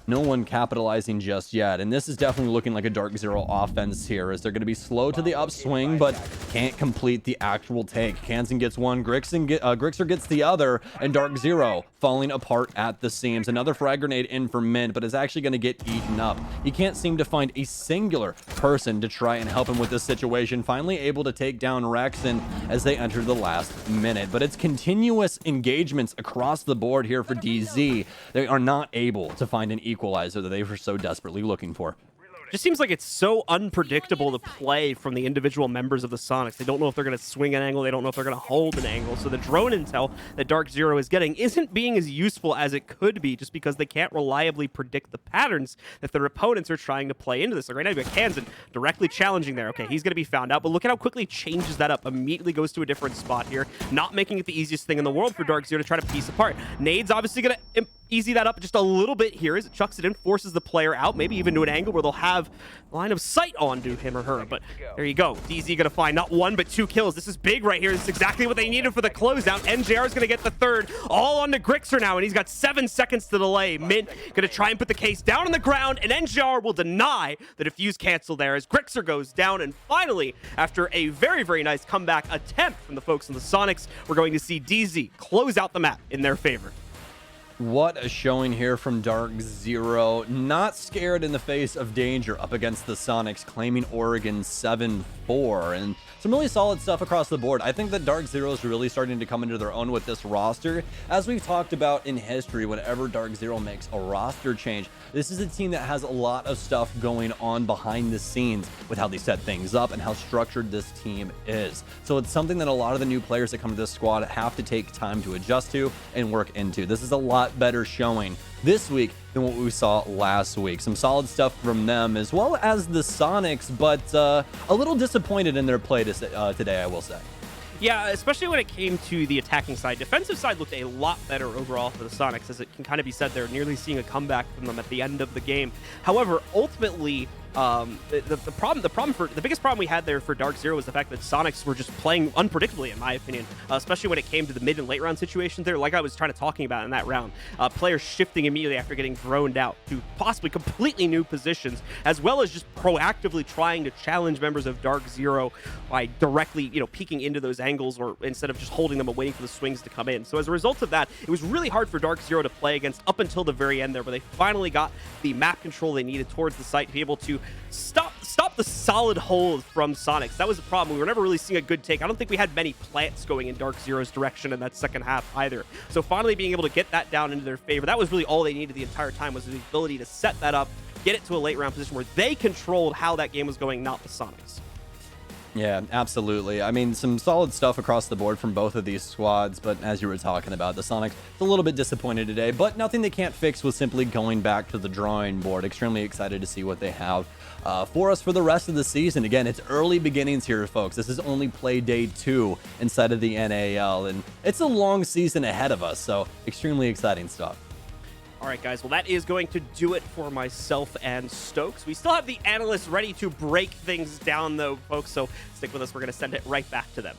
no one capitalizing just yet, and this is definitely looking like a DarkZero offense here, as they're going to be slow to the upswing, but can't complete the actual take. Kansan gets one, Grixer gets the other, and DarkZero falling apart at the seams. Another frag grenade in for Mint, but is actually going to get eaten up. He can't seem to find a singular person to try and help him with this situation. Finally able to take down Rexon as they enter the last minute, but it's continuous engagements across the board here for DZ. They are not able to find an equalizer that they were so desperately looking for. Just seems like it's so unpredictable to play from the individual members of the Sonics. They don't know if they're going to swing an angle. They don't know if they're going to hold an angle. So the drone intel that DarkZero is getting isn't being as useful as it could be, just because they can't reliably predict the patterns that their opponents are trying to play into this. Like right now, you've got Kansan directly challenging there. Okay, he's going to be found out, but look at how quickly he changes that up. Immediately goes to a different spot here, not making it the easiest thing in the world for DarkZero to try to piece apart. Nade's obviously going to easy that up just a little bit here as it chucks it in, forces the player out, maybe even to an angle where they'll have line of sight onto him or her. But there you go. DZ gonna find not 1 but 2 kills. This is big right here. This is exactly what they needed for the closeout. NJR is gonna get the third, all onto Grixer now, and he's got 7 seconds to delay. Mint gonna try and put the case down on the ground, and NJR will deny the defuse cancel there as Grixer goes down. And finally, after a very, very nice comeback attempt from the folks in the Soniqs, we're going to see DZ close out the map in their favor. What a showing here from DarkZero. Not scared in the face of danger up against the Soniqs, claiming Oregon 7-4. And some really solid stuff across the board. I think that DarkZero is really starting to come into their own with this roster. As we've talked about in history, whenever DarkZero makes a roster change, this is a team that has a lot of stuff going on behind the scenes with how they set things up and how structured this team is. So it's something that a lot of the new players that come to this squad have to take time to adjust to and work into. This is a lot better showing this week than what we saw last week. Some solid stuff from them as well as the Soniqs, but a little disappointed in their play today, I will say. Yeah, especially when it came to the attacking side. Defensive side looked a lot better overall for the Soniqs, as it can kind of be said they're nearly seeing a comeback from them at the end of the game. However, ultimately, the biggest problem we had there for DarkZero was the fact that Soniqs were just playing unpredictably, in my opinion, especially when it came to the mid and late round situations there, like I was talking about in that round. Players shifting immediately after getting droned out to possibly completely new positions, as well as just proactively trying to challenge members of DarkZero by directly, peeking into those angles, or instead of just holding them and waiting for the swings to come in. So as a result of that, it was really hard for DarkZero to play against up until the very end there, where they finally got the map control they needed towards the site to be able to stop the solid hold from Soniqs. That was the problem. We were never really seeing a good take. I don't think we had many plants going in DarkZero's direction in that second half either. So finally being able to get that down into their favor, that was really all they needed the entire time, was the ability to set that up, get it to a late round position where they controlled how that game was going, not the Soniqs. Yeah, absolutely. I mean, some solid stuff across the board from both of these squads, but as you were talking about, the Soniqs, a little bit disappointed today, but nothing they can't fix with simply going back to the drawing board. Extremely excited to see what they have for us for the rest of the season. Again, it's early beginnings here, folks. This is only Playday 2 inside of the NAL, and it's a long season ahead of us, so extremely exciting stuff. All right, guys. Well, that is going to do it for myself and Stokes. We still have the analysts ready to break things down, though, folks, so stick with us. We're going to send it right back to them.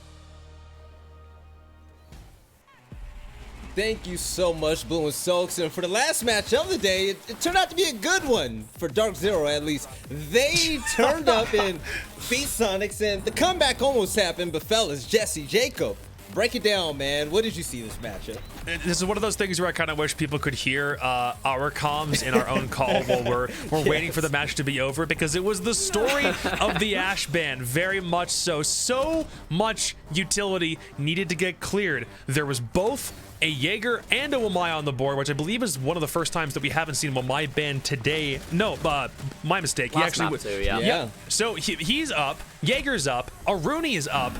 Thank you so much, Blue and Soaks. And for the last match of the day, it turned out to be a good one for DarkZero, at least. They turned up and beat Soniqs, and the comeback almost happened. But fellas, Jesse, Jacob, break it down, man. What did you see this matchup? This is one of those things where I kind of wish people could hear our comms in our own call while we're waiting for the match to be over, because it was the story of the Ash ban, very much so. So much utility needed to get cleared. There was both a Jaeger and a Wamai on the board, which I believe is one of the first times that we haven't seen Wamai banned today. No, my mistake. Last map too, yeah. So he's up, Jaeger's up, Aruni is up,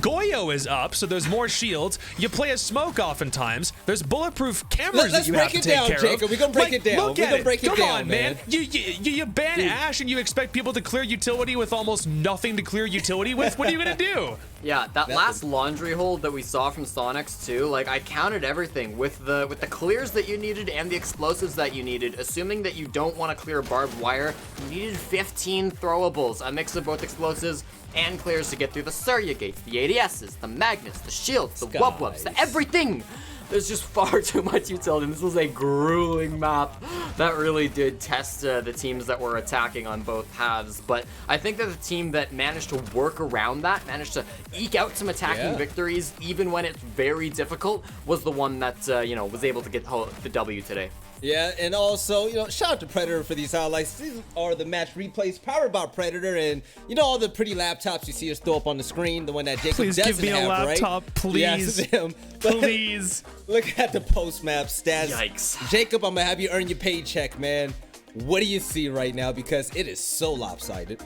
Goyo is up, so there's more shields. You play a smoke oftentimes. There's bulletproof cameras that you have to take care of. Let's break it down, Jacob. We're going to break it down. Look at it. Come on, man. You ban Ash and you expect people to clear utility with almost nothing to clear utility with? What are you going to do? Yeah, that last laundry hold that we saw from Soniqs too, like I counted everything with the clears that you needed and the explosives that you needed. Assuming that you don't want to clear barbed wire, you needed 15 throwables, a mix of both explosives and clears to get through the Surya gates, the ADSs, the magnets, the shields, the wub-wubs, the everything. There's just far too much utility, and this was a grueling map that really did test the teams that were attacking on both halves. But I think that the team that managed to work around that, managed to eke out some attacking victories, even when it's very difficult, was the one that was able to get the W today. Yeah, and also, shout out to Predator for these highlights. These are the match replays powered by Predator, and all the pretty laptops you see us throw up on the screen, the one that Jacob please doesn't give me a laptop, right? please. Yes, please. Look at the post-map stats. Yikes. Jacob, I'm going to have you earn your paycheck, man. What do you see right now? Because it is so lopsided.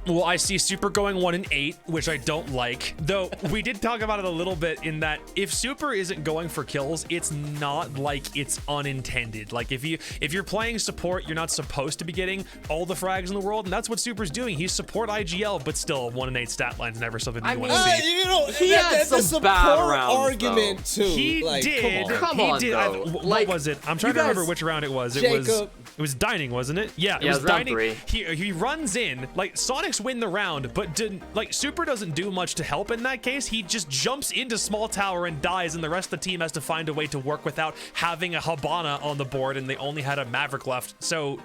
Well, I see Super going 1-8, which I don't like. Though we did talk about it a little bit in that if Super isn't going for kills, it's not like it's unintended. Like if you're playing support, you're not supposed to be getting all the frags in the world, and that's what Super's doing. He's support IGL, but still 1-8 stat line's never something you want to see. You know, he had some bad rounds, argument though. too. He like, did. Come on, though. What was it? I'm trying to remember which round it was. Jacob. It was dining, wasn't it? Yeah, it Yeah, was it was round dining. 3. He runs in, like Soniqs win the round, but Super doesn't do much to help in that case. He just jumps into small tower and dies, and the rest of the team has to find a way to work without having a Habana on the board, and they only had a Maverick left. So,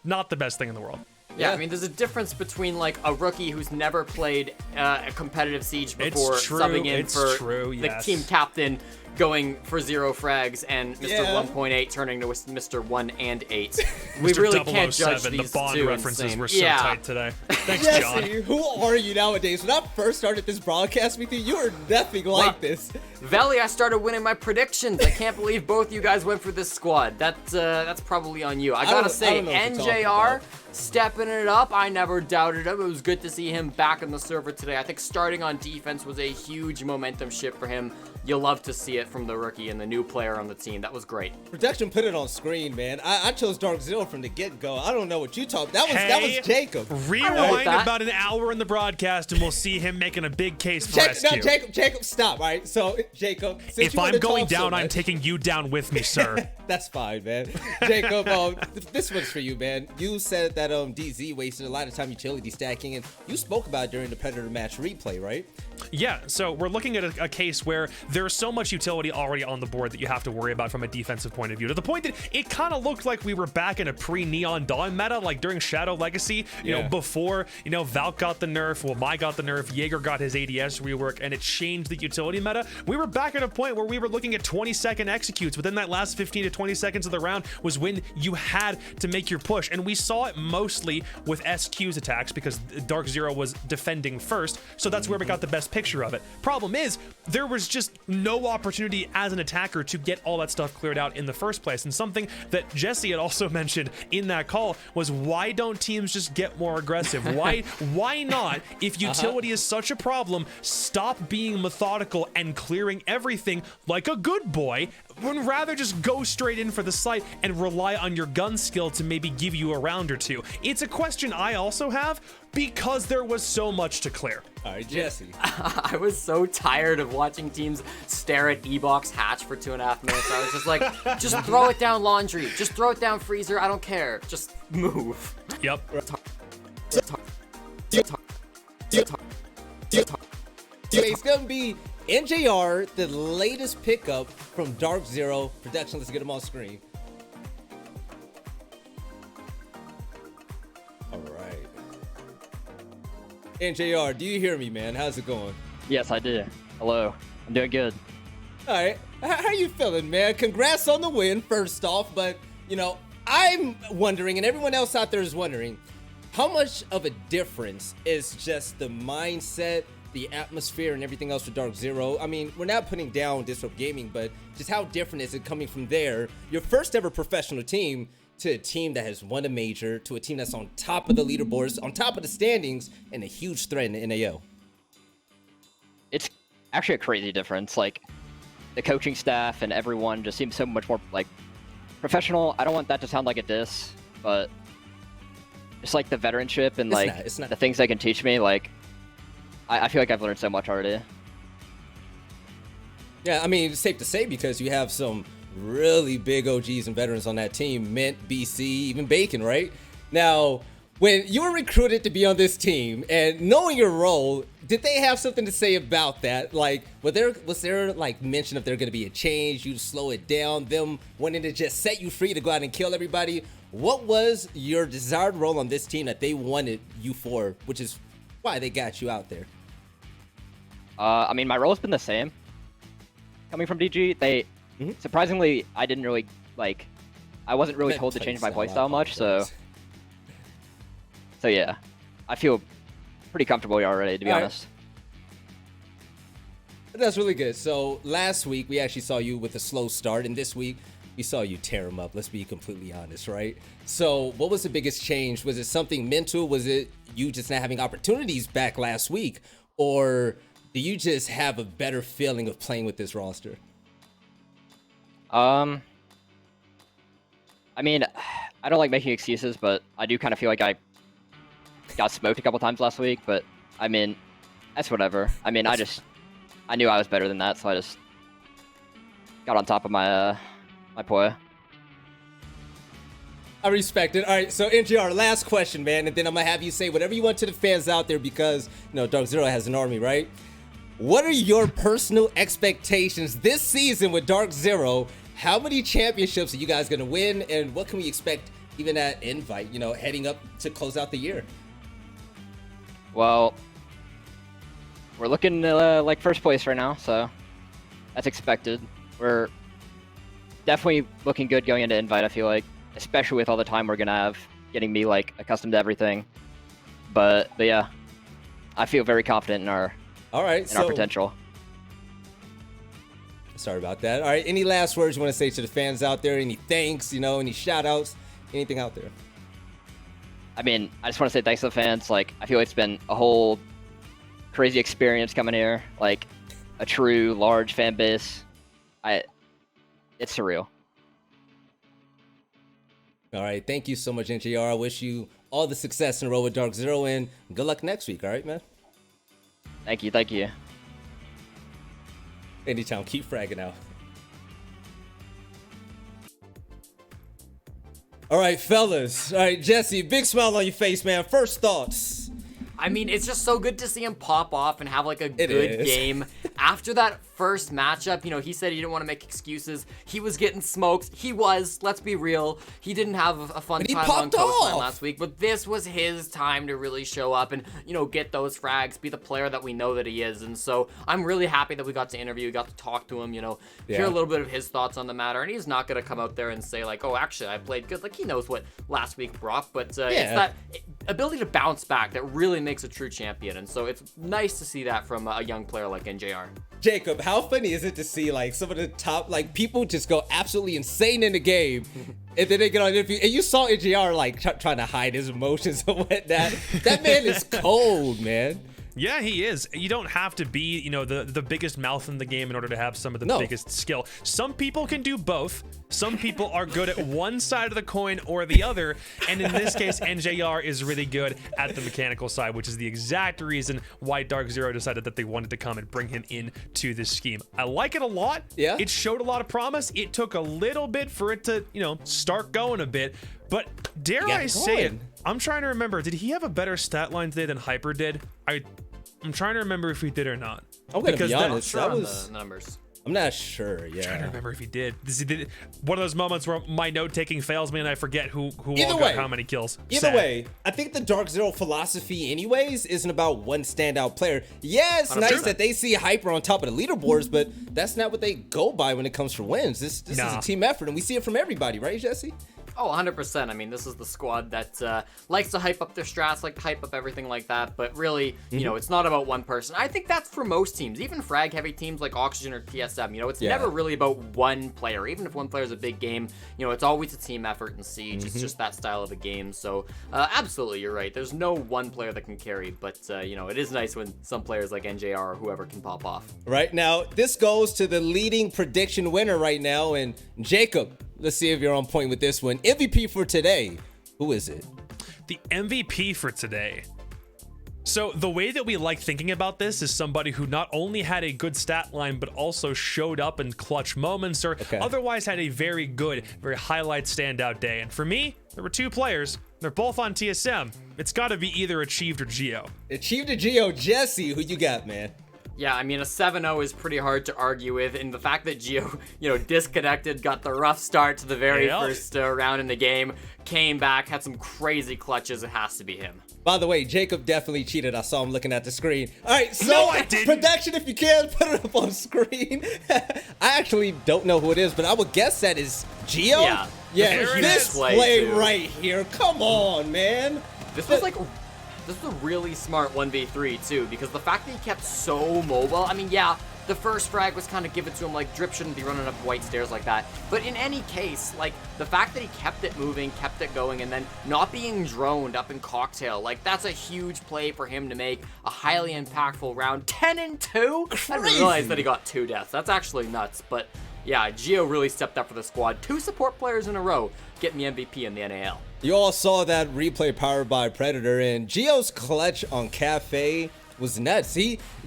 not the best thing in the world. Yeah, I mean, there's a difference between like a rookie who's never played a competitive Siege before subbing in for the team captain, going for 0 frags, and Mr. 1.8 turning to Mr. 1 and 8. We really can't judge these the Bond two. references were so tight today. Thanks, John. Jesse, who are you nowadays? When I first started this broadcast with you, you were nothing like this. Veli, I started winning my predictions. I can't believe both you guys went for this squad. That's probably on you. I gotta say, NJR stepping it up. I never doubted him. It was good to see him back on the server today. I think starting on defense was a huge momentum shift for him. You'll love to see it from the rookie and the new player on the team. That was great. Production put it on screen, man. I chose DarkZero from the get-go. I don't know what you talked. That was Jacob. Rewind about an hour in the broadcast, and we'll see him making a big case for SQ. No, Jacob, stop. All right, so Jacob, if I'm going down, I'm taking you down with me, sir. That's fine, man. Jacob, this one's for you, man. You said that DZ wasted a lot of time utility stacking, and you spoke about it during the Predator match replay, right? Yeah, so we're looking at a case where there's so much utility already on the board that you have to worry about from a defensive point of view, to the point that it kind of looked like we were back in a pre-Neon Dawn meta, like during Shadow Legacy, you know, before, Valk got the nerf, well, Mai got the nerf, Jaeger got his ADS rework, and it changed the utility meta. We were back at a point where we were looking at 20-second executes. Within that last 15 to 20 seconds of the round was when you had to make your push, and we saw it mostly with SQ's attacks because DarkZero was defending first, so that's where we got the best picture of it. Problem is, there was just no opportunity as an attacker to get all that stuff cleared out in the first place. And something that Jesse had also mentioned in that call was, why don't teams just get more aggressive? Why not, if utility is such a problem, stop being methodical and clearing everything like a good boy, and rather just go straight in for the site and rely on your gun skill to maybe give you a round or two? It's a question I also have, because there was so much to clear. All right, Jesse. I was so tired of watching teams stare at E-Box hatch for 2.5 minutes. I was just like, just throw it down laundry. Just throw it down freezer. I don't care. Just move. Yep. It's going to be NJR, the latest pickup from DarkZero. Production, let's get him on screen. All right. NJR, do you hear me, man? How's it going? Yes, I do. Hello. I'm doing good. All right. How you feeling, man? Congrats on the win, first off. But, I'm wondering, and everyone else out there is wondering, how much of a difference is just the mindset, the atmosphere, and everything else for DarkZero? I mean, we're not putting down Disrupt Gaming, but just how different is it coming from there, your first ever professional team, to a team that has won a major, to a team that's on top of the leaderboards, on top of the standings, and a huge threat in the NAL? It's actually a crazy difference. Like, the coaching staff and everyone just seems so much more, like, professional. I don't want that to sound like a diss, but just, like, the veteranship and, It's not. the things they can teach me, like, I feel like I've learned so much already. Yeah, I mean, it's safe to say because you have some really big OGs and veterans on that team. Mint, BC, even Bacon, right? Now, when you were recruited to be on this team and knowing your role, did they have something to say about that? Like, was there like mention of there going to be a change, you slow it down, them wanting to just set you free to go out and kill everybody? What was your desired role on this team that they wanted you for, which is why they got you out there? I mean, my role's been the same. Coming from DG, they surprisingly, I didn't really I wasn't really told to change my playstyle much, so yeah, I feel pretty comfortable already, to be honest. That's really good. So last week we actually saw you with a slow start, and this week we saw you tear him up. Let's be completely honest, right? So what was the biggest change? Was it something mental? Was it you just not having opportunities back last week? Or do you just have a better feeling of playing with this roster? I mean, I don't like making excuses, but I do kind of feel like I got smoked a couple times last week, but I mean, that's whatever. I mean, I knew I was better than that, so I just got on top of my my Poya. I respect it. All right, so NGR, last question, man, and then I'm gonna have you say whatever you want to the fans out there because DarkZero has an army, right? What are your personal expectations this season with DarkZero? How many championships are you guys gonna win, and what can we expect even at Invite? Heading up to close out the year. Well, we're looking like first place right now, so that's expected. We're definitely looking good going into Invite, I feel like, especially with all the time we're gonna have getting me like accustomed to everything. But yeah, I feel very confident in our our potential. Sorry about that. All right, any last words you want to say to the fans out there? Any thanks, any shout outs, anything out there? I mean, I just want to say thanks to the fans. Like, I feel like it's been a whole crazy experience coming here. Like, a true large fan base. It's surreal. All right, thank you so much, NJR. I wish you all the success in a row with DarkZero, and good luck next week. All right, man. Thank you. Anytime, keep fragging out. All right, fellas. All right, Jesse, big smile on your face, man. First thoughts. I mean, it's just so good to see him pop off and have like a good game. After that first matchup, he said he didn't want to make excuses. He was getting smoked. He was, let's be real. He didn't have a fun time on Coastline last week, but this was his time to really show up and, get those frags, be the player that we know that he is. And so I'm really happy that we got to interview, got to talk to him, hear a little bit of his thoughts on the matter. And he's not going to come out there and say like, oh, actually, I played good. Like, he knows what last week brought, but it's that ability to bounce back that really makes a true champion. And so it's nice to see that from a young player like NJR. Jacob, how funny is it to see like some of the top people just go absolutely insane in the game, and then they get on an interview, and you saw NGR like trying to hide his emotions and whatnot. That man is cold, man. Yeah, he is. You don't have to be, the biggest mouth in the game in order to have some of the biggest skill. Some people can do both. Some people are good at one side of the coin or the other. And in this case, NJR is really good at the mechanical side, which is the exact reason why DarkZero decided that they wanted to come and bring him into this scheme. I like it a lot. Yeah. It showed a lot of promise. It took a little bit for it to, start going a bit. But dare I say it, I'm trying to remember, did he have a better stat line today than Hyper did? I'm trying to remember if he did or not. I'm gonna be honest, that was the numbers. I'm not sure. Yeah. I'm trying to remember if he did. One of those moments where my note taking fails me and I forget who all got how many kills. Either way, I think the DarkZero philosophy, anyways, isn't about one standout player. Yeah, it's nice that they see Hyper on top of the leaderboards, but that's not what they go by when it comes for wins. This is a team effort, and we see it from everybody, right, Jesse? Oh, 100%. I mean, this is the squad that likes to hype up their strats, like to hype up everything like that. But really, it's not about one person. I think that's for most teams, even frag-heavy teams like Oxygen or TSM. It's never really about one player. Even if one player is a big game, it's always a team effort in Siege. It's just that style of a game. So, absolutely, you're right. There's no one player that can carry. But, it is nice when some players like NJR or whoever can pop off. Right now, this goes to the leading prediction winner right now. And Jacob, let's see if you're on point with this one. MVP for today. Who is it? The MVP for today. So the way that we like thinking about this is somebody who not only had a good stat line, but also showed up in clutch moments or otherwise had a very good, very highlight standout day. And for me, there were two players. They're both on TSM. It's got to be either Achieved or Geo. Achieved or Geo. Jesse, who you got, man? Yeah, I mean, a 7-0 is pretty hard to argue with, and the fact that Geo, disconnected, got the rough start to the very first round in the game, came back, had some crazy clutches, it has to be him. By the way, Jacob definitely cheated. I saw him looking at the screen. All right, so I didn't. Production, if you can, put it up on screen. I actually don't know who it is, but I would guess that is Geo. Yeah. This play right here. Come on, man. This was a really smart 1v3 too, because the fact that he kept so mobile, I mean, yeah, the first frag was kind of given to him, like Drip shouldn't be running up white stairs like that. But in any case, like the fact that he kept it moving, kept it going, and then not being droned up in Cocktail, like that's a huge play for him to make, a highly impactful round. 10-2? I didn't realize that he got 2 deaths. That's actually nuts. But yeah, Gio really stepped up for the squad. 2 support players in a row getting the MVP in the NAL. You all saw that replay powered by Predator, and Gio's clutch on Cafe was nuts.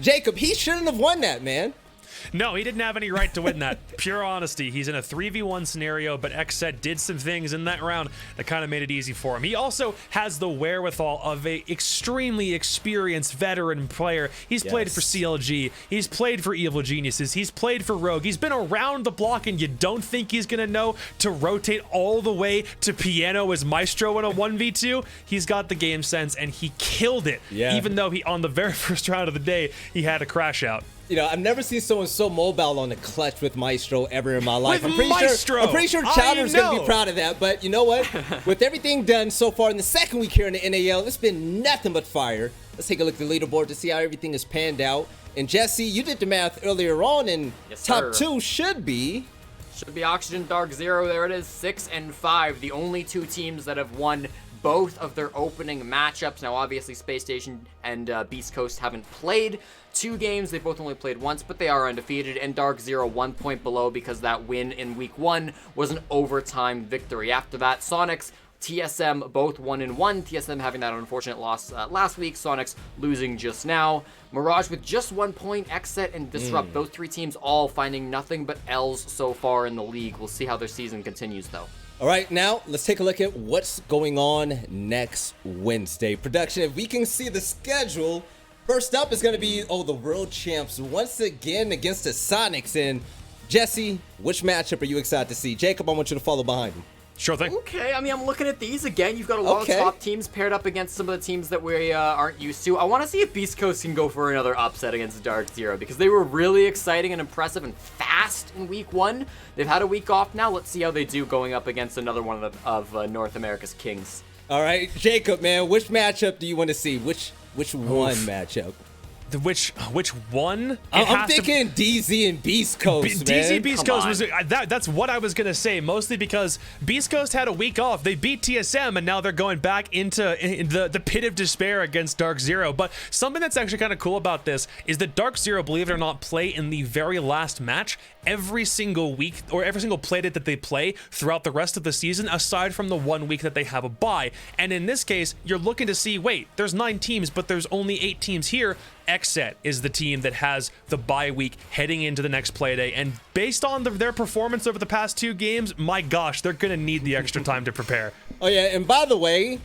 Jacob, he shouldn't have won that, man. No, he didn't have any right to win that. Pure honesty. He's in a 3v1 scenario, but XSET did some things in that round that kind of made it easy for him. He also has the wherewithal of a extremely experienced veteran player. He's played for CLG. He's played for Evil Geniuses. He's played for Rogue. He's been around the block, and you don't think he's going to know to rotate all the way to Piano as Maestro in a 1v2? He's got the game sense, and he killed it. Yeah. Even though he, on the very first round of the day, he had a crash out. You know, I've never seen someone so mobile on the clutch with Maestro ever in my life. With I'm pretty sure Chowder's going to be proud of that. But you know what? With everything done so far in the second week here in the NAL, it's been nothing but fire. Let's take a look at the leaderboard to see how everything is panned out. And Jesse, you did the math earlier on, and top 2 should be Oxygen, DarkZero. There it is, 6 and 5. The only 2 teams that have won both of their opening matchups. Now, obviously, Space Station and Beast Coast haven't played 2 games. They both only played once, but they are undefeated. And DarkZero 1 point below because that win in week 1 was an overtime victory. After that, Soniqs, TSM both 1-1. TSM having that unfortunate loss last week. Soniqs losing just now. Mirage with just 1 point. XSET and Disrupt, those 3 teams all finding nothing but L's so far in the league. We'll see how their season continues, though. All right, now let's take a look at what's going on next Wednesday. Production, if we can see the schedule, first up is going to be, the World Champs once again against the Soniqs. And Jesse, which matchup are you excited to see? Jacob, I want you to follow behind me. Sure thing. Okay, I mean, I'm looking at these again. You've got a lot of top teams paired up against some of the teams that we aren't used to. I want to see if Beast Coast can go for another upset against DarkZero because they were really exciting and impressive and fast in week 1. They've had a week off now. Let's see how they do going up against another one of North America's kings. All right, Jacob, man, which matchup do you want to see? Which one matchup? Which one? I'm thinking DZ and Beast Coast, man. DZ Beast Coast was that's what I was gonna say. Mostly because Beast Coast had a week off. They beat TSM, and now they're going back into the pit of despair against DarkZero. But something that's actually kind of cool about this is that DarkZero, believe it or not, play in the very last match every single week, or every single playdate that they play throughout the rest of the season, aside from the 1 week that they have a bye. And in this case, you're looking to see, wait, there's 9 teams, but there's only 8 teams here. XSET is the team that has the bye week heading into the next Playday, and based on their performance over the past 2 games, my gosh, they're gonna need the extra time to prepare. Oh yeah, and by the way,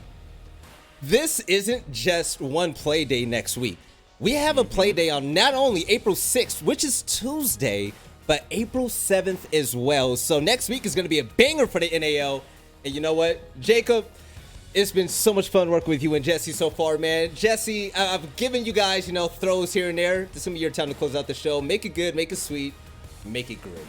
this isn't just one Playday next week. We have a Playday on not only April 6th, which is Tuesday, but April 7th as well. So next week is going to be a banger for the NAL. And you know what, Jacob, it's been so much fun working with you and Jesse so far, man. Jesse, I've given you guys, throws here and there. This is going to be your time to close out the show. Make it good, make it sweet, make it great, man.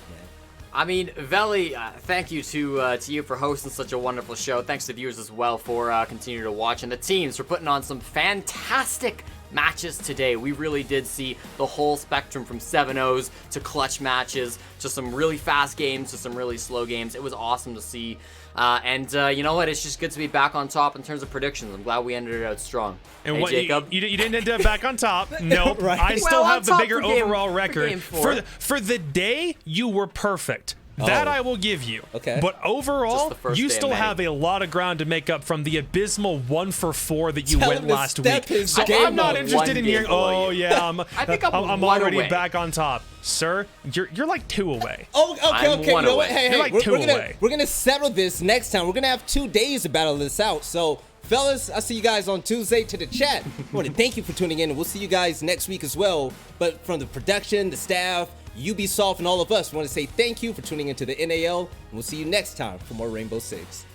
I mean, Veli, thank you to you for hosting such a wonderful show. Thanks to viewers as well for continuing to watch, and the teams for putting on some fantastic matches today. We really did see the whole spectrum from 7-0s to clutch matches to some really fast games to some really slow games. It was awesome to see. And you know what? It's just good to be back on top in terms of predictions. I'm glad we ended it out strong. And hey, what Jacob? You didn't end up back on top. Nope. Right. I still have the bigger overall for record. game 4. For the day, you were perfect. That I will give you. Okay. But overall, you still have a lot of ground to make up from the abysmal 1-for-4 that you went last week. So I'm not interested in hearing. Oh yeah, I think I'm already away. back on top, sir. You're like 2 away. Oh, okay. You know what? You're like 2 away. We're gonna settle this next time. We're gonna have 2 days to battle this out. So, fellas, I'll see you guys on Tuesday. To the chat, I want to thank you for tuning in, and we'll see you guys next week as well. But from the production, the staff, Ubisoft, and all of us, we want to say thank you for tuning into the NAL, and we'll see you next time for more Rainbow Six.